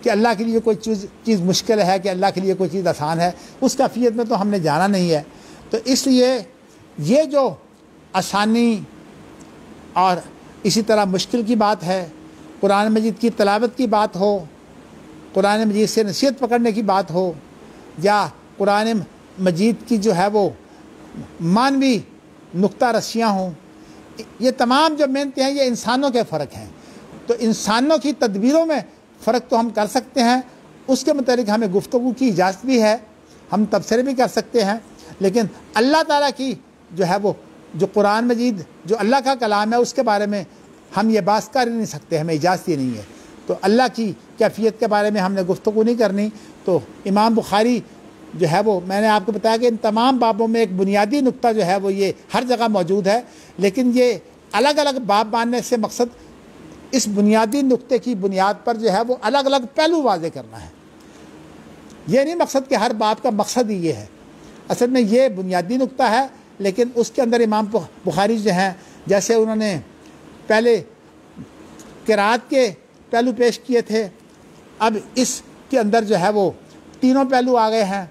Speaker 1: کہ اللہ کے لیے کوئی چیز مشکل ہے، کہ اللہ کے لیے کوئی چیز آسان ہے، اس کیفیت میں تو ہم نے جانا نہیں ہے۔ تو اس لیے یہ جو آسانی اور اسی طرح مشکل کی بات ہے، قرآن مجید کی تلاوت کی بات ہو، قرآن مجید سے نصیحت پکڑنے کی بات ہو، یا قرآن مجید کی جو ہے وہ معنوی نقطہ رسیاں ہوں، یہ تمام جو محنتیں ہیں یہ انسانوں کے فرق ہیں۔ تو انسانوں کی تدبیروں میں فرق تو ہم کر سکتے ہیں، اس کے متعلق ہمیں گفتگو کی اجازت بھی ہے، ہم تبصرے بھی کر سکتے ہیں، لیکن اللہ تعالیٰ کی جو ہے وہ جو قرآن مجید جو اللہ کا کلام ہے اس کے بارے میں ہم یہ بات کر ہی نہیں سکتے، ہمیں اجازت ہی نہیں ہے۔ تو اللہ کی کیفیت کے بارے میں ہم نے گفتگو نہیں کرنی۔ تو امام بخاری جو ہے وہ میں نے آپ کو بتایا کہ ان تمام بابوں میں ایک بنیادی نقطہ جو ہے وہ یہ ہر جگہ موجود ہے، لیکن یہ الگ الگ باب باندھنے سے مقصد اس بنیادی نقطے کی بنیاد پر جو ہے وہ الگ الگ پہلو واضح کرنا ہے۔ یہ نہیں مقصد کہ ہر باب کا مقصد ہی یہ ہے، اصل میں یہ بنیادی نقطہ ہے، لیکن اس کے اندر امام بخاری جو ہیں جیسے انہوں نے پہلے قرات کے پہلو پیش کیے تھے، اب اس کے اندر جو ہے وہ تینوں پہلو آ گئے ہیں،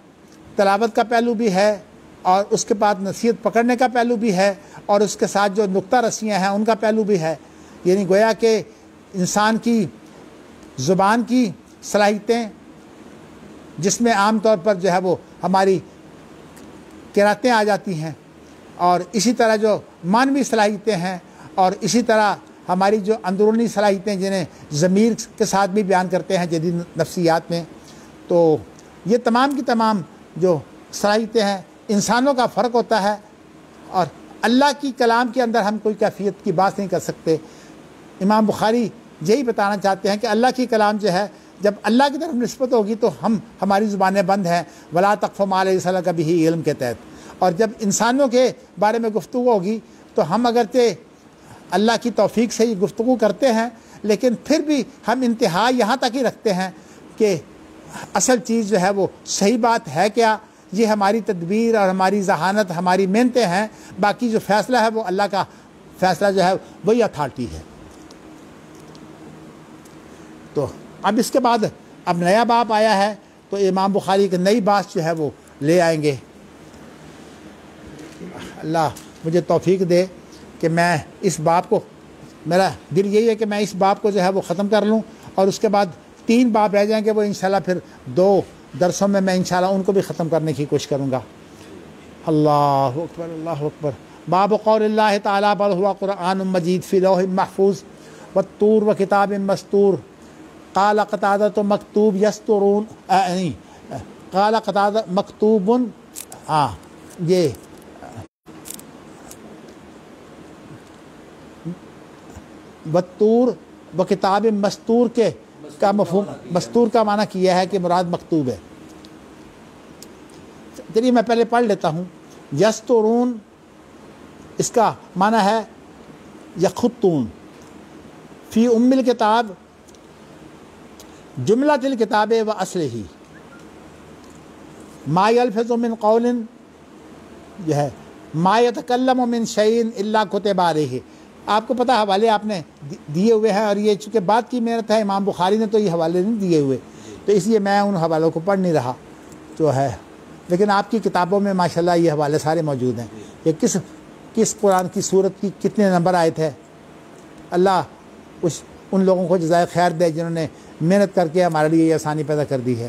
Speaker 1: تلاوت کا پہلو بھی ہے اور اس کے بعد نصیحت پکڑنے کا پہلو بھی ہے اور اس کے ساتھ جو نقطہ رسیاں ہیں ان کا پہلو بھی ہے۔ یعنی گویا کہ انسان کی زبان کی صلاحیتیں جس میں عام طور پر جو ہے وہ ہماری قراتیں آ جاتی ہیں، اور اسی طرح جو معنوی صلاحیتیں ہیں، اور اسی طرح ہماری جو اندرونی صلاحیتیں جنہیں ضمیر کے ساتھ بھی بیان کرتے ہیں جدید نفسیات میں، تو یہ تمام کی تمام جو صلاحیتیں ہیں انسانوں کا فرق ہوتا ہے، اور اللہ کی کلام کے اندر ہم کوئی کیفیت کی بات نہیں کر سکتے۔ امام بخاری یہی بتانا چاہتے ہیں کہ اللہ کی کلام جو ہے جب اللہ کی طرف نسبت ہوگی تو ہماری زبانیں بند ہیں، ولا تقف ما لیس لک بہ علم کے تحت، اور جب انسانوں کے بارے میں گفتگو ہوگی تو ہم اگرچہ اللہ کی توفیق سے یہ گفتگو کرتے ہیں، لیکن پھر بھی ہم انتہا یہاں تک ہی رکھتے ہیں کہ اصل چیز جو ہے وہ صحیح بات ہے کیا، یہ ہماری تدبیر اور ہماری ذہانت، ہماری محنتیں ہیں، باقی جو فیصلہ ہے وہ اللہ کا فیصلہ جو ہے وہی اتھارٹی ہے۔ تو اب اس کے بعد اب نیا باب آیا ہے، تو امام بخاری کی نئی بات جو ہے وہ لے آئیں گے اللہ مجھے توفیق دے کہ میں اس باب کو، میرا دل یہی ہے کہ میں اس باب کو جو ہے وہ ختم کر لوں، اور اس کے بعد 3 باب رہ جائیں گے، وہ انشاءاللہ پھر 2 درسوں میں انشاءاللہ ان کو بھی ختم کرنے کی کوشش کروں گا۔ اللہ اکبر، اللہ اکبر۔ باب قول اللہ تعالیٰ بل ہوا قرآن مجید فی لوح محفوظ والطور و کتاب مستور۔ قال قتادہ مکتوب یسترون، قال قتادہ مکتوب، یہ والطور و کتاب مستور کے کا مفہوم، مستور کا معنی کیا ہے کہ مراد مکتوب ہے۔ چلیے میں پہلے پڑھ لیتا ہوں۔ یسترون اس کا معنی ہے یخطون۔ فی ام الکتاب جملۃ الکتاب و اصلہ ما یلفظ من قول، یہ ہے ما یتکلم من شیء الا کتب علیہ۔ آپ کو پتہ حوالے آپ نے دیے ہوئے ہیں، اور یہ چونکہ بات کی محنت ہے، امام بخاری نے تو یہ حوالے نہیں دیے ہوئے، تو اس لیے میں ان حوالوں کو پڑھ نہیں رہا جو ہے، لیکن آپ کی کتابوں میں ماشاءاللہ یہ حوالے سارے موجود ہیں۔ یہ کس قرآن کی صورت کی کتنے نمبر آیت ہے۔ اللہ ان لوگوں کو جزائے خیر دے جنہوں نے محنت کر کے ہمارے لیے یہ آسانی پیدا کر دی ہے۔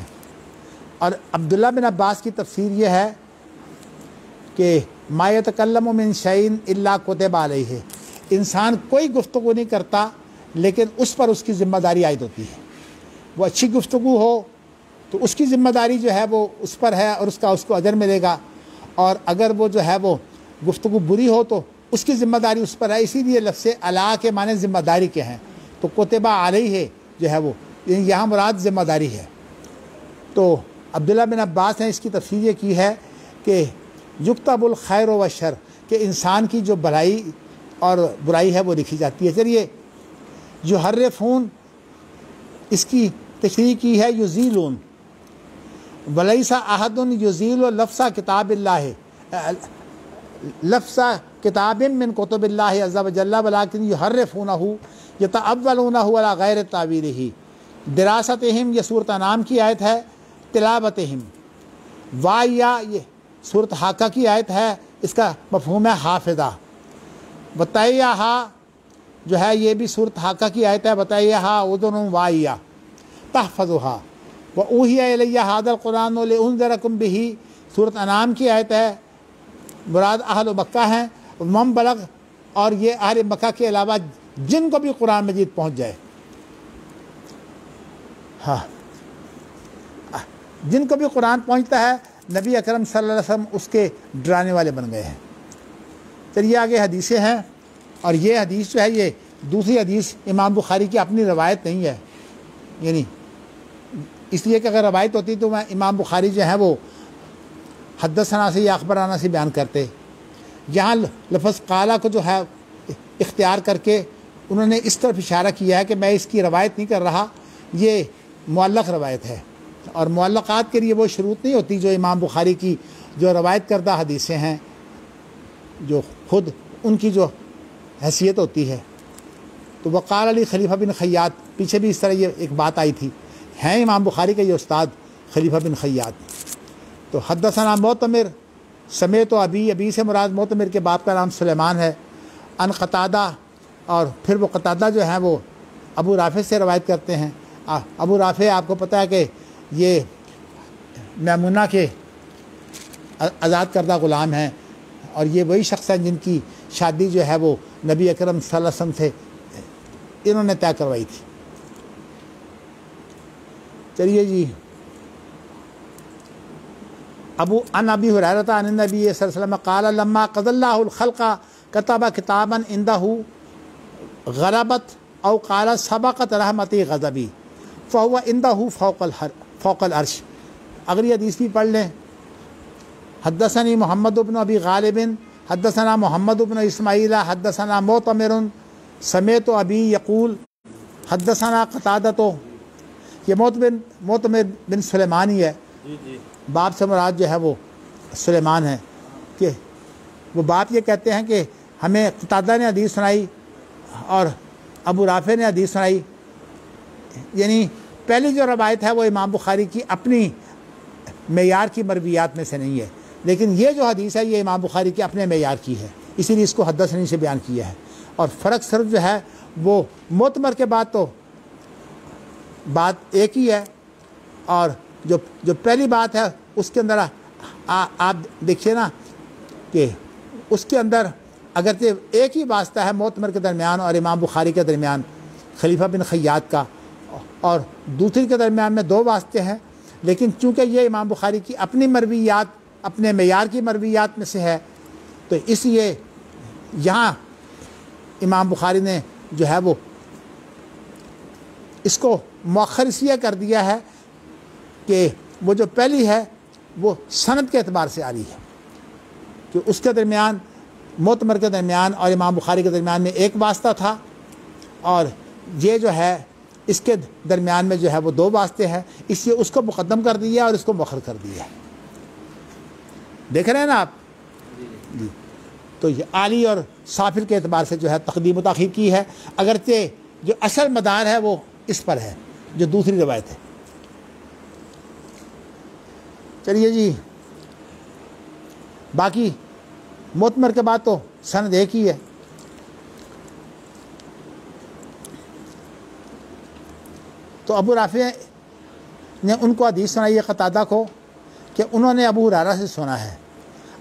Speaker 1: اور عبداللہ بن عباس کی تفسیر یہ ہے کہ ما یتکلم من شیء الا کتب علیہ، انسان کوئی گفتگو نہیں کرتا لیکن اس پر اس کی ذمہ داری عائد ہوتی ہے۔ وہ اچھی گفتگو ہو تو اس کی ذمہ داری جو ہے وہ اس پر ہے، اور اس کو اجر ملے گا، اور اگر وہ جو ہے وہ گفتگو بری ہو تو اس کی ذمہ داری اس پر ہے۔ اسی لیے لفظ علا کے معنی ذمہ داری کے ہیں، تو کتبہ علیہ جو ہے وہ یہاں مراد ذمہ داری ہے۔ تو عبداللہ بن عباس نے اس کی تفسیر یہ کی ہے کہ یکتب الخیر و شر، کہ انسان کی جو بھلائی اور برائی ہے وہ لکھی جاتی ہے۔ چلیے یحرفون اس کی تشریح کی ہے یزیلون، ولیس احد یزیل لفظ کتاب اللہ، لفظ کتاب من کتب اللہ عز وجل ولکن یحرفونہ یتأولونہ علی غیر تعویلہ۔ دراستہم یہ سورۃ انعام کی آیت ہے، تلاوتہم وائیا یہ سورۃ حاقہ کی آیت ہے، اس کا مفہوم ہے حافظہ۔ بتائیہا جو ہے یہ بھی سورۃ حاقہ کی آیت ہے، بتائیہا اذن وائیا تحفظھا واوحی الی ھذا القرآن لانذرکم بہ، سورۃ انعام کی آیت ہے، مراد اہل مکہ ہیں، من بلغ، اور یہ اہل مکہ کے علاوہ جن کو بھی قرآن مجید پہنچ جائے، ہاں جن کو بھی قرآن پہنچتا ہے نبی اکرم صلی اللہ علیہ وسلم اس کے ڈرانے والے بن گئے ہیں۔ چلیے آگے حدیثیں ہیں، اور یہ حدیث جو ہے یہ دوسری حدیث امام بخاری کی اپنی روایت نہیں ہے، یعنی اس لیے کہ اگر روایت ہوتی تو میں امام بخاری جو ہے وہ حدثنا سے یا اخبرانہ سے بیان کرتے۔ یہاں لفظ قالا کو جو ہے اختیار کر کے انہوں نے اس طرف اشارہ کیا ہے کہ میں اس کی روایت نہیں کر رہا، یہ معلق روایت ہے، اور معلقات کے لیے وہ شروط نہیں ہوتی جو امام بخاری کی جو روایت کردہ حدیثیں ہیں، جو خود ان کی جو حیثیت ہوتی ہے۔ تو وقال علی خلیفہ بن خیاط، پیچھے بھی اس طرح یہ ایک بات آئی تھی، ہیں امام بخاری کا یہ استاد خلیفہ بن خیاط۔ تو حدثنا معتمر سمیت و ابی سے مراد معتمر کے باپ کا نام سلیمان ہے، ان قتادہ، اور پھر وہ قتادہ جو ہیں وہ ابو رافع سے روایت کرتے ہیں۔ ابو رافع آپ کو پتہ ہے کہ یہ میمونہ کے آزاد کردہ غلام ہیں، اور یہ وہی شخص ہیں جن کی شادی جو ہے وہ نبی اکرم صلی اللہ علیہ وسلم سے انہوں نے طے کروائی تھی۔ چلیے جی، عن ابی ہریرہ عن النبی صلی اللہ علیہ وسلم قال لما قضى اللہ الخلق كتب کتابا عنده غلبت او قال سبقت رحمتی غضبی فهو عنده فوق العرش۔ اگر یہ حدیث بھی پڑھ لیں، حدثنی محمد بن ابی غالب حدثنا محمد بن اسماعیل حدثنا معتمر سمیت ابی یقول حدثنا قتادہ، یہ معتمر بن سلیمان ہی ہے، باپ سے مراد جو ہے وہ سلیمان ہے، کہ وہ باپ یہ کہتے ہیں کہ ہمیں قتادہ نے حدیث سنائی اور ابو رافع نے حدیث سنائی، یعنی پہلی جو روایت ہے وہ امام بخاری کی اپنی معیار کی مرویات میں سے نہیں ہے، لیکن یہ جو حدیث ہے یہ امام بخاری کے اپنے معیار کی ہے، اسی لیے اس کو حدثنی سے بیان کیا ہے۔ اور فرق صرف جو ہے وہ معتمر کے بعد تو بات ایک ہی ہے، اور جو پہلی بات ہے اس کے اندر آپ دیکھیے نا کہ اس کے اندر اگرچہ ایک ہی واسطہ ہے معتمر کے درمیان اور امام بخاری کے درمیان خلیفہ بن خیاط کا، اور دوسری کے درمیان میں 2 واسطے ہیں، لیکن چونکہ یہ امام بخاری کی اپنی مرویات اپنے معیار کی مرویات میں سے ہے، تو اس لیے یہاں امام بخاری نے جو ہے وہ اس کو مؤخر اس لیے کر دیا ہے کہ وہ جو پہلی ہے وہ سند کے اعتبار سے آ رہی ہے، کہ اس کے درمیان معتمر کے درمیان اور امام بخاری کے درمیان میں ایک واسطہ تھا، اور یہ جو ہے اس کے درمیان میں جو ہے وہ 2 واسطے ہیں، اس لیے اس کو مقدم کر دیا اور اس کو مؤخر کر دیا ہے۔ دیکھ رہے ہیں نا آپ جی؟ تو یہ عالی اور سافل کے اعتبار سے جو ہے تقدیم و تاخیر کی ہے، اگرچہ جو اصل مدار ہے وہ اس پر ہے جو دوسری روایت ہے۔ چلیے جی، باقی معتمر کے بعد تو سند ایک ہی ہے۔ تو ابو رافع نے ان کو حدیث سنائی ہے قتادہ کو کہ انہوں نے ابو ہریرہ سے سنا ہے۔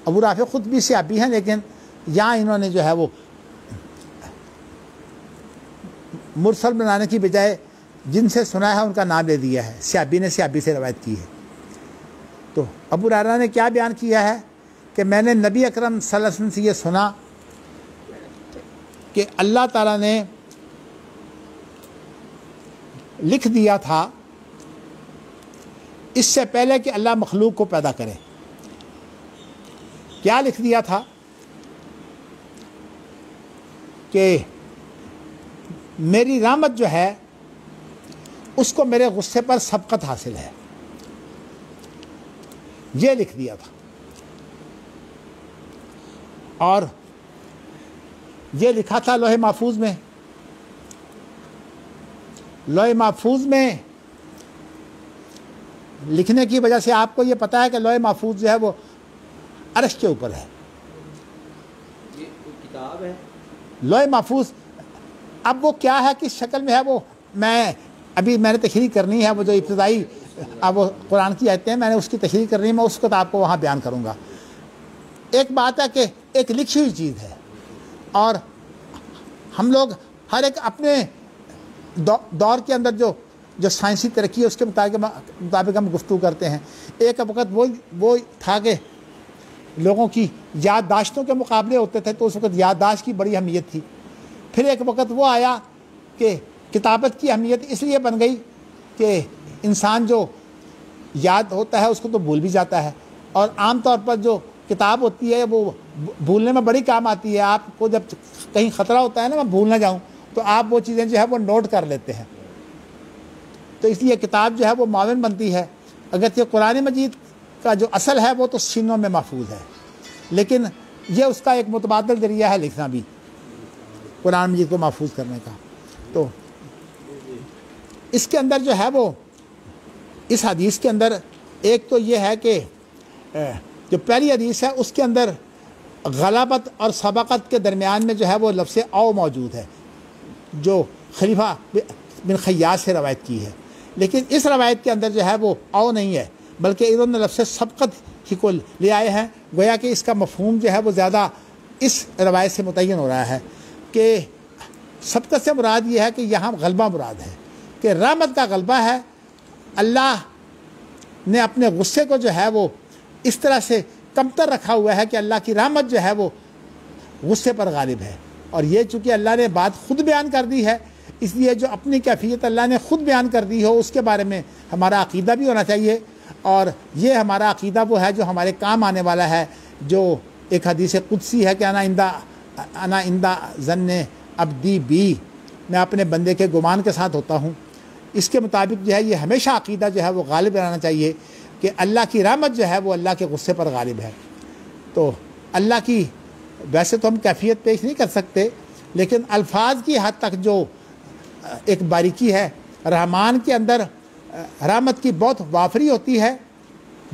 Speaker 1: ابو رافع خود بھی صحابی ہیں، لیکن یہاں انہوں نے جو ہے وہ مرسل بنانے کی بجائے جن سے سنا ہے ان کا نام لے دیا ہے، صحابی نے صحابی سے روایت کی ہے۔ تو ابو ہریرہ نے کیا بیان کیا ہے کہ میں نے نبی اکرم صلی اللہ علیہ وسلم سے یہ سنا کہ اللہ تعالیٰ نے لکھ دیا تھا اس سے پہلے کہ اللہ مخلوق کو پیدا کرے۔ کیا لکھ دیا تھا کہ میری رحمت جو ہے اس کو میرے غصے پر سبقت حاصل ہے، یہ لکھ دیا تھا۔ اور یہ لکھا تھا لوح محفوظ میں۔ لوح محفوظ میں لکھنے کی وجہ سے آپ کو یہ پتا ہے کہ لوح محفوظ جو ہے وہ عرش کے اوپر ہے،
Speaker 2: یہ کتاب ہے
Speaker 1: لوح محفوظ۔ اب وہ کیا ہے، کس شکل میں ہے، وہ میں نے تشریح کرنی ہے، وہ جو ابتدائی اب وہ قرآن کی آیتیں ہیں میں نے اس کی تشریح کرنی ہے، میں اس کو آپ کو وہاں بیان کروں گا۔ ایک بات ہے کہ ایک لکھی ہوئی چیز ہے، اور ہم لوگ ہر ایک اپنے دور کے اندر جو سائنسی ترقی ہے اس کے مطابق ہم گفتگو کرتے ہیں۔ ایک وقت وہ تھا کہ لوگوں کی یادداشتوں کے مقابلے ہوتے تھے، تو اس وقت یادداشت کی بڑی اہمیت تھی۔ پھر ایک وقت وہ آیا کہ کتابت کی اہمیت اس لیے بن گئی کہ انسان جو یاد ہوتا ہے اس کو تو بھول بھی جاتا ہے، اور عام طور پر جو کتاب ہوتی ہے وہ بھولنے میں بڑی کام آتی ہے۔ آپ کو جب کہیں خطرہ ہوتا ہے نا میں بھول نہ جاؤں، تو آپ وہ چیزیں جو ہے وہ نوٹ کر لیتے ہیں۔ تو اس لیے کتاب جو ہے وہ معاون بنتی ہے۔ اگرچہ قرآن مجید کا جو اصل ہے وہ تو سینوں میں محفوظ ہے، لیکن یہ اس کا ایک متبادل ذریعہ ہے لکھنا بھی، قرآن مجید کو محفوظ کرنے کا۔ تو اس کے اندر جو ہے وہ اس حدیث کے اندر ایک تو یہ ہے کہ جو پہلی حدیث ہے اس کے اندر غلبت اور سبقت کے درمیان میں جو ہے وہ لفظ او موجود ہے، جو خلیفہ بن خیاط سے روایت کی ہے، لیکن اس روایت کے اندر جو ہے وہ او نہیں ہے، بلکہ انہوں نے لفظ سبقت ہی کو لے آئے ہیں۔ گویا کہ اس کا مفہوم جو ہے وہ زیادہ اس روایت سے متعین ہو رہا ہے کہ سبقت سے مراد یہ ہے کہ یہاں غلبہ مراد ہے، کہ رحمت کا غلبہ ہے۔ اللہ نے اپنے غصے کو جو ہے وہ اس طرح سے کمتر رکھا ہوا ہے کہ اللہ کی رحمت جو ہے وہ غصے پر غالب ہے، اور یہ چونکہ اللہ نے بات خود بیان کر دی ہے، اس لیے جو اپنی کیفیت اللہ نے خود بیان کر دی ہو اس کے بارے میں ہمارا عقیدہ بھی ہونا چاہیے، اور یہ ہمارا عقیدہ وہ ہے جو ہمارے کام آنے والا ہے، جو ایک حدیث قدسی ہے کہ انا عند ظن عبدی بی، میں اپنے بندے کے گمان کے ساتھ ہوتا ہوں۔ اس کے مطابق جو ہے یہ ہمیشہ عقیدہ جو ہے وہ غالب رہنا چاہیے کہ اللہ کی رحمت جو ہے وہ اللہ کے غصے پر غالب ہے۔ تو اللہ کی ویسے تو ہم کیفیت پیش نہیں کر سکتے، لیکن الفاظ کی حد تک جو ایک باریکی ہے، رحمان کے اندر رحمت کی بہت وافری ہوتی ہے،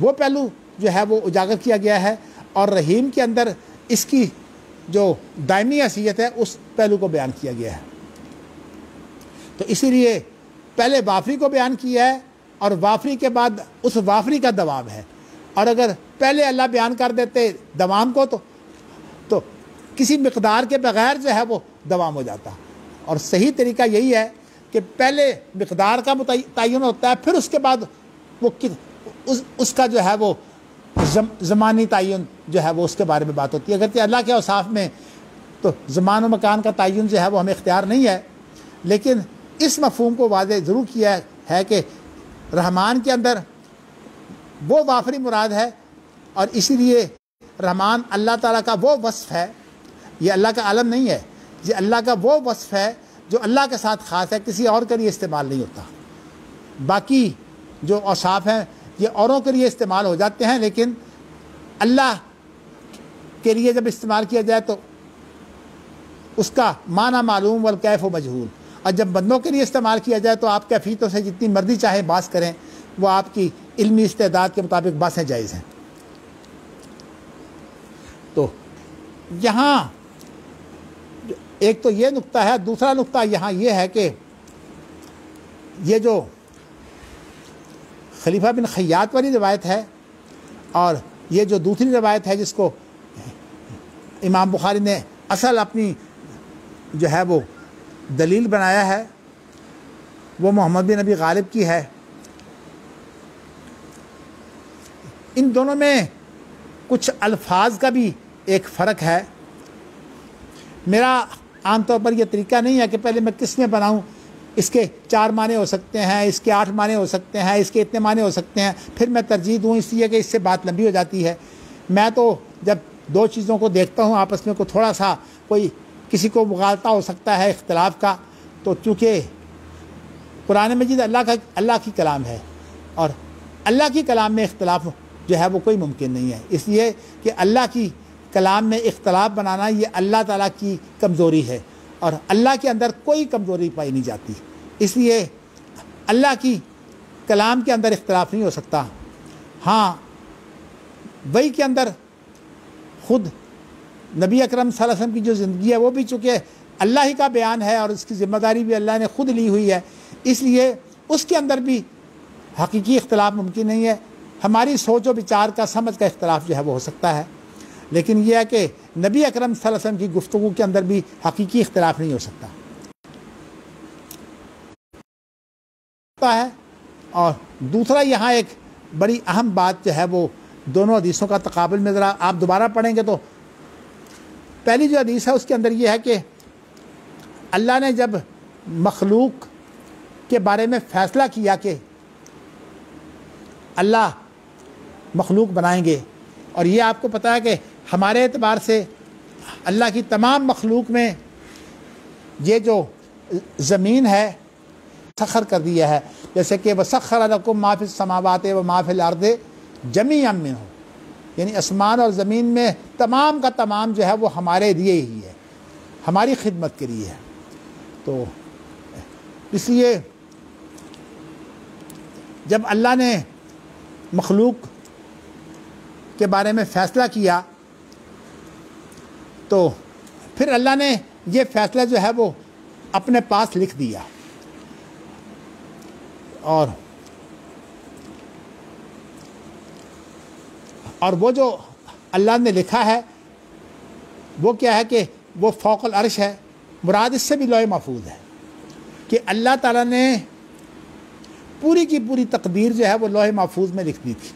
Speaker 1: وہ پہلو جو ہے وہ اجاگر کیا گیا ہے، اور رحیم کے اندر اس کی جو دائمی حیثیت ہے اس پہلو کو بیان کیا گیا ہے۔ تو اسی لیے پہلے وافری کو بیان کیا ہے، اور وافری کے بعد اس وافری کا دوام ہے، اور اگر پہلے اللہ بیان کر دیتے دوام کو تو کسی مقدار کے بغیر جو ہے وہ دوام ہو جاتا، اور صحیح طریقہ یہی ہے کہ پہلے مقدار کا تعین ہوتا ہے، پھر اس کے بعد وہ اس کا جو ہے وہ زمانی تعین جو ہے وہ اس کے بارے میں بات ہوتی ہے۔ اگرچہ اللہ کے اوصاف میں تو زمان و مکان کا تعین جو ہے وہ ہمیں اختیار نہیں ہے، لیکن اس مفہوم کو واضح ضرور کیا ہے کہ رحمان کے اندر وہ وافری مراد ہے، اور اسی لیے رحمان اللہ تعالیٰ کا وہ وصف ہے، یہ اللہ کا عالم نہیں ہے، یہ اللہ کا وہ وصف ہے جو اللہ کے ساتھ خاص ہے، کسی اور کے لیے استعمال نہیں ہوتا۔ باقی جو اوصاف ہیں یہ اوروں کے لیے استعمال ہو جاتے ہیں، لیکن اللہ کے لیے جب استعمال کیا جائے تو اس کا معنی معلوم والکیف و مجہول، اور جب بندوں کے لیے استعمال کیا جائے تو آپ کیفیتوں سے جتنی مرضی چاہیں بحث کریں، وہ آپ کی علمی استعداد کے مطابق بحثیں جائز ہیں۔ تو یہاں ایک تو یہ نقطہ ہے، دوسرا نقطہ یہاں یہ ہے کہ یہ جو خلیفہ بن خیاط والی روایت ہے، اور یہ جو دوسری روایت ہے جس کو امام بخاری نے اصل اپنی جو ہے وہ دلیل بنایا ہے، وہ محمد بن نبی غالب کی ہے۔ ان دونوں میں کچھ الفاظ کا بھی ایک فرق ہے۔ میرا عام طور پر یہ طریقہ نہیں ہے کہ پہلے میں کس میں بناؤں، اس کے 4 معنی ہو سکتے ہیں، اس کے 8 معنی ہو سکتے ہیں، اس کے اتنے معنی ہو سکتے ہیں، پھر میں ترجیح دوں، اس لیے کہ اس سے بات لمبی ہو جاتی ہے۔ میں تو جب 2 چیزوں کو دیکھتا ہوں آپس میں کوئی تھوڑا سا کوئی کسی کو مغالطہ ہو سکتا ہے اختلاف کا، تو چونکہ قرآن مجید اللہ کی کلام ہے، اور اللہ کی کلام میں اختلاف جو ہے وہ کوئی ممکن نہیں ہے، اس لیے کہ اللہ کی کلام میں اختلاف بنانا یہ اللہ تعالیٰ کی کمزوری ہے، اور اللہ کے اندر کوئی کمزوری پائی نہیں جاتی، اس لیے اللہ کی کلام کے اندر اختلاف نہیں ہو سکتا۔ ہاں وحی کے اندر خود نبی اکرم صلی اللہ علیہ وسلم کی جو زندگی ہے وہ بھی چونکہ اللہ ہی کا بیان ہے، اور اس کی ذمہ داری بھی اللہ نے خود لی ہوئی ہے، اس لیے اس کے اندر بھی حقیقی اختلاف ممکن نہیں ہے۔ ہماری سوچ و بچار کا سمجھ کا اختلاف جو ہے وہ ہو سکتا ہے، لیکن یہ ہے کہ نبی اکرم صلی اللہ علیہ وسلم کی گفتگو کے اندر بھی حقیقی اختلاف نہیں ہو سکتا ہے۔ اور دوسرا یہاں ایک بڑی اہم بات جو ہے وہ دونوں حدیثوں کا تقابل میں ذرا آپ دوبارہ پڑھیں گے تو پہلی جو حدیث ہے اس کے اندر یہ ہے کہ اللہ نے جب مخلوق کے بارے میں فیصلہ کیا کہ اللہ مخلوق بنائیں گے، اور یہ آپ کو پتہ ہے کہ ہمارے اعتبار سے اللہ کی تمام مخلوق میں یہ جو زمین ہے سخر کر دیا ہے، جیسے کہ وَسَخَّرَ لَكُم مَّا فِي السَّمَاوَاتِ وَمَا فِي الْأَرْضِ جَمِيعًا مِّنْهُ، یعنی آسمان اور زمین میں تمام کا تمام جو ہے وہ ہمارے لیے ہی ہے، ہماری خدمت کے لیے ہے۔ تو اس لیے جب اللہ نے مخلوق کے بارے میں فیصلہ کیا تو پھر اللہ نے یہ فیصلہ جو ہے وہ اپنے پاس لکھ دیا، اور وہ جو اللہ نے لکھا ہے وہ کیا ہے کہ وہ فوق العرش ہے، مراد اس سے بھی لوح محفوظ ہے کہ اللہ تعالیٰ نے پوری کی پوری تقدیر جو ہے وہ لوح محفوظ میں لکھ دی تھی۔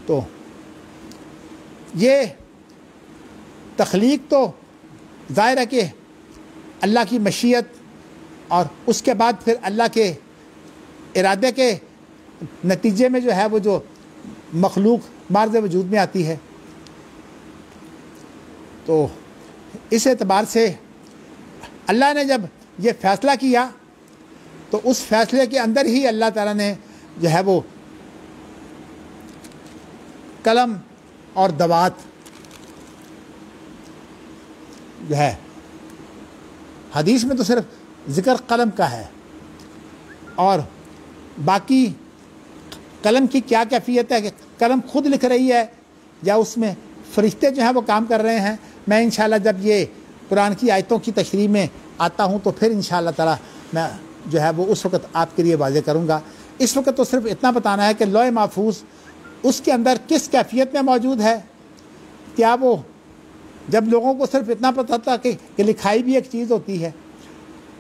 Speaker 1: تو یہ تخلیق تو ظاہر ہے کہ اللہ کی مشیت اور اس کے بعد پھر اللہ کے ارادے کے نتیجے میں جو ہے وہ جو مخلوق معرض وجود میں آتی ہے۔ تو اس اعتبار سے اللہ نے جب یہ فیصلہ کیا تو اس فیصلے کے اندر ہی اللہ تعالیٰ نے جو ہے وہ قلم اور دوات جو ہے، حدیث میں تو صرف ذکر قلم کا ہے، اور باقی قلم کی کیا کیفیت ہے کہ قلم خود لکھ رہی ہے یا اس میں فرشتے جو ہیں وہ کام کر رہے ہیں. میں انشاءاللہ جب یہ قرآن کی آیتوں کی تشریح میں آتا ہوں تو پھر انشاءاللہ تعالی میں جو ہے وہ اس وقت آپ کے لیے واضح کروں گا. اس وقت تو صرف اتنا بتانا ہے کہ لوح محفوظ اس کے اندر کس کیفیت میں موجود ہے. کیا وہ جب لوگوں کو صرف اتنا پتہ تھا کہ لکھائی بھی ایک چیز ہوتی ہے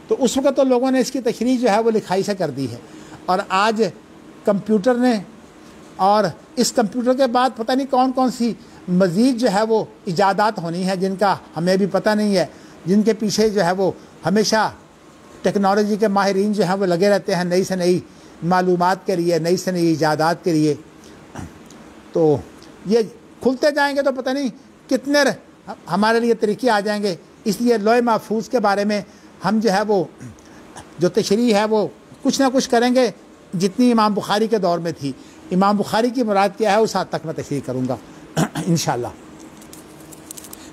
Speaker 1: تو اس وقت تو لوگوں نے اس کی تشریح جو ہے وہ لکھائی سے کر دی ہے. اور آج کمپیوٹر نے اور اس کمپیوٹر کے بعد پتہ نہیں کون کون سی مزید جو ہے وہ ایجادات ہونی ہے جن کا ہمیں بھی پتہ نہیں ہے, جن کے پیچھے جو ہے وہ ہمیشہ ٹیکنالوجی کے ماہرین جو ہیں وہ لگے رہتے ہیں نئی سے نئی معلومات کے لیے, نئی سے نئی ایجادات کے لیے. تو یہ کھلتے جائیں گے تو پتہ نہیں کتنے ہمارے لیے طریقے آ جائیں گے. اس لیے لوح محفوظ کے بارے میں ہم جو ہے وہ جو تشریح ہے وہ کچھ نہ کچھ کریں گے جتنی امام بخاری کے دور میں تھی. امام بخاری کی مراد کیا ہے اس حد تک میں تشریح کروں گا انشاءاللہ.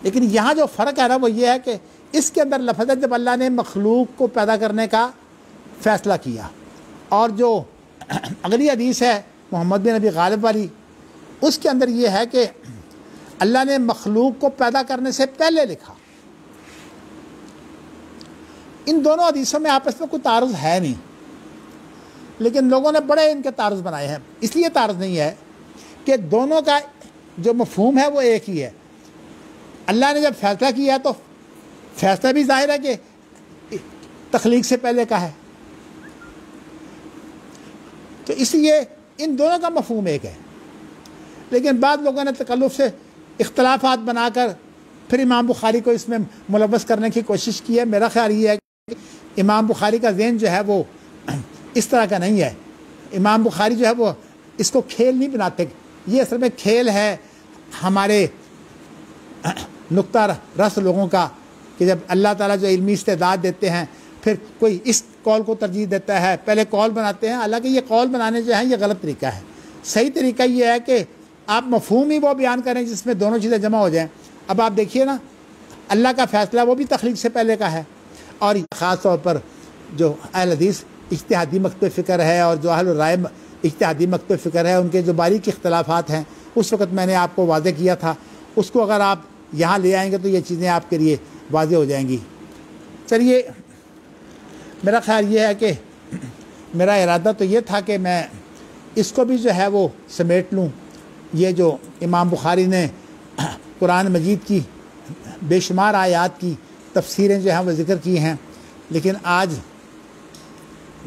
Speaker 1: لیکن یہاں جو فرق ہے نا وہ یہ ہے کہ اس کے اندر لفظ ہے جب اللہ نے مخلوق کو پیدا کرنے کا فیصلہ کیا, اور جو اگلی حدیث ہے محمد بن نبی غالب والی اس کے اندر یہ ہے کہ اللہ نے مخلوق کو پیدا کرنے سے پہلے لکھا. ان دونوں حدیثوں میں آپس میں کوئی تعارض ہے نہیں, لیکن لوگوں نے بڑے ان کے تعارض بنائے ہیں. اس لیے تعارض نہیں ہے کہ دونوں کا جو مفہوم ہے وہ ایک ہی ہے. اللہ نے جب فیصلہ کیا تو فیصلہ بھی ظاہر ہے کہ تخلیق سے پہلے کا ہے, تو اس لیے ان دونوں کا مفہوم ایک ہے. لیکن بعض لوگوں نے تکلف سے اختلافات بنا کر پھر امام بخاری کو اس میں ملوث کرنے کی کوشش کی ہے. میرا خیال یہ ہے کہ امام بخاری کا ذہن جو ہے وہ اس طرح کا نہیں ہے. امام بخاری جو ہے وہ اس کو کھیل نہیں بناتے. یہ اصل میں کھیل ہے ہمارے نقطہ رس لوگوں کا کہ جب اللہ تعالیٰ جو علمی استعداد دیتے ہیں پھر کوئی اس قول کو ترجیح دیتا ہے, پہلے قول بناتے ہیں. حالانکہ یہ قول بنانے جو ہیں یہ غلط طریقہ ہے. صحیح طریقہ یہ ہے کہ آپ مفہوم ہی وہ بیان کریں جس میں دونوں چیزیں جمع ہو جائیں. اب آپ دیکھیے نا, اللہ کا فیصلہ وہ بھی تخلیق سے پہلے کا ہے, اور خاص طور پر جو اہل حدیث اجتہادی مکتب فکر ہے اور جو اہل الرائے اجتہادی مکتب فکر ہے ان کے جو باریک اختلافات ہیں اس وقت میں نے آپ کو واضح کیا تھا. اس کو اگر آپ یہاں لے آئیں گے تو یہ چیزیں آپ کے لیے واضح ہو جائیں گی. چلیے, میرا خیال یہ ہے کہ میرا ارادہ تو یہ تھا کہ میں اس کو بھی جو ہے وہ سمیٹ لوں. یہ جو امام بخاری نے قرآن مجید کی بے شمار آیات کی تفسیریں جو ہیں وہ ذکر کی ہیں, لیکن آج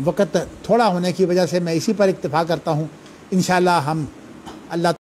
Speaker 1: وقت تھوڑا ہونے کی وجہ سے میں اسی پر اکتفا کرتا ہوں. انشاءاللہ ہم اللہ